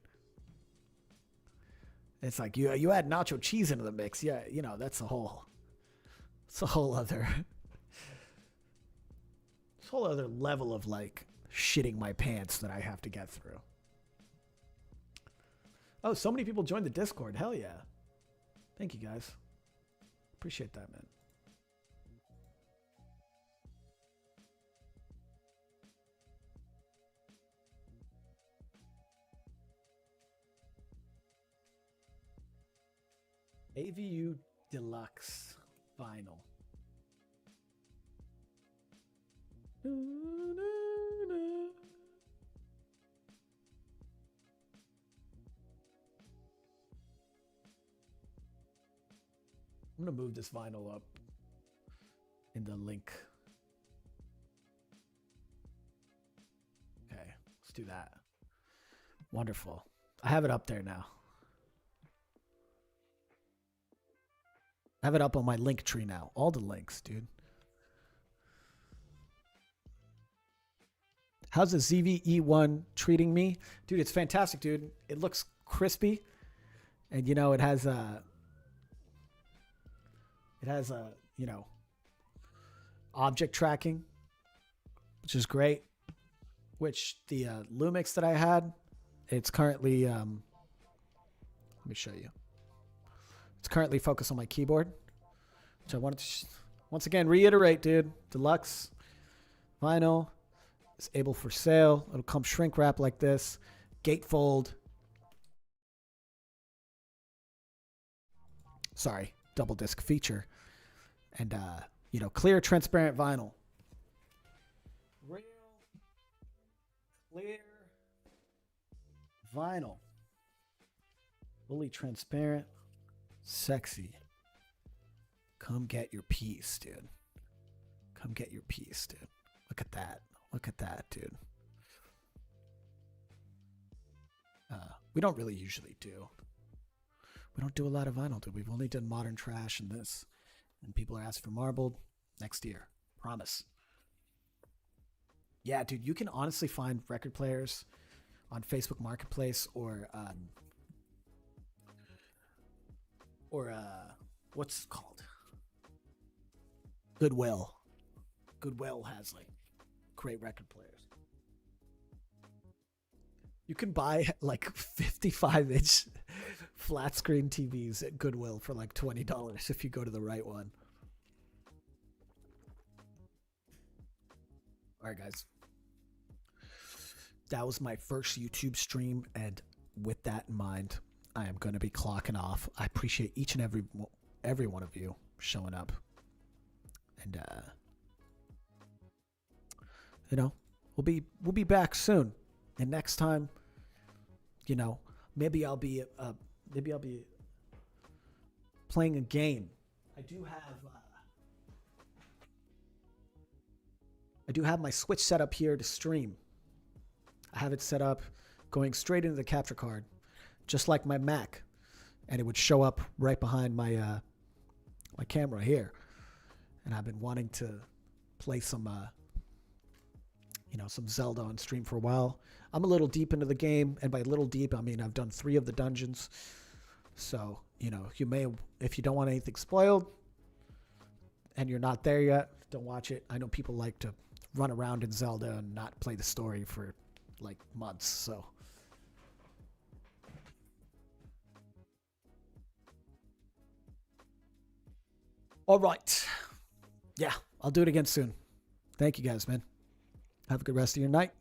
It's like you add nacho cheese into the mix. Yeah, that's a whole other it's a whole other level of like shitting my pants that I have to get through. Oh, so many people joined the Discord. Hell yeah. Thank you guys. Appreciate that, man. AVU Deluxe Vinyl. I'm going to move this vinyl up in the link. Okay, let's do that. Wonderful. I have it up there now. I have it up on my link tree now. All the links, dude. How's the ZVE1 treating me? Dude, it's fantastic, dude. It looks crispy. And, you know, it has a, you know, object tracking, which is great. Which the Lumix that I had, it's currently, let me show you. It's currently focused on my keyboard, which I wanted to, once again, reiterate, dude. Deluxe vinyl is able for sale. It'll come shrink wrap like this, gatefold. Sorry, double disc feature, and you know, clear, transparent vinyl. Real clear vinyl, fully transparent, sexy. Come get your piece, dude. Come get your piece, dude. Look at that. Look at that, dude. We don't really usually do. We don't do a lot of vinyl, dude. We've only done modern trash and this. And people are asking for marbled next year. Promise. Yeah, dude, you can honestly find record players on Facebook Marketplace or what's it called? Goodwill. Goodwill has like great record players. You can buy like 55-inch flat screen TVs at Goodwill for like $20 if you go to the right one. All right, guys. That was my first YouTube stream, and with that in mind, I am going to be clocking off. I appreciate each and every one of you showing up, and you know, we'll be back soon. And next time, you know, maybe I'll be playing a game. I do have my Switch set up here to stream. I have it set up going straight into the capture card, just like my Mac, and it would show up right behind my my camera here. And I've been wanting to play some you know, some Zelda on stream for a while. I'm a little deep into the game, and by little deep, I mean I've done 3 of the dungeons. So, you know, you may, if you don't want anything spoiled and you're not there yet, don't watch it. I know people like to run around in Zelda and not play the story for like months, so. All right. Yeah, I'll do it again soon. Thank you guys, man. Have a good rest of your night.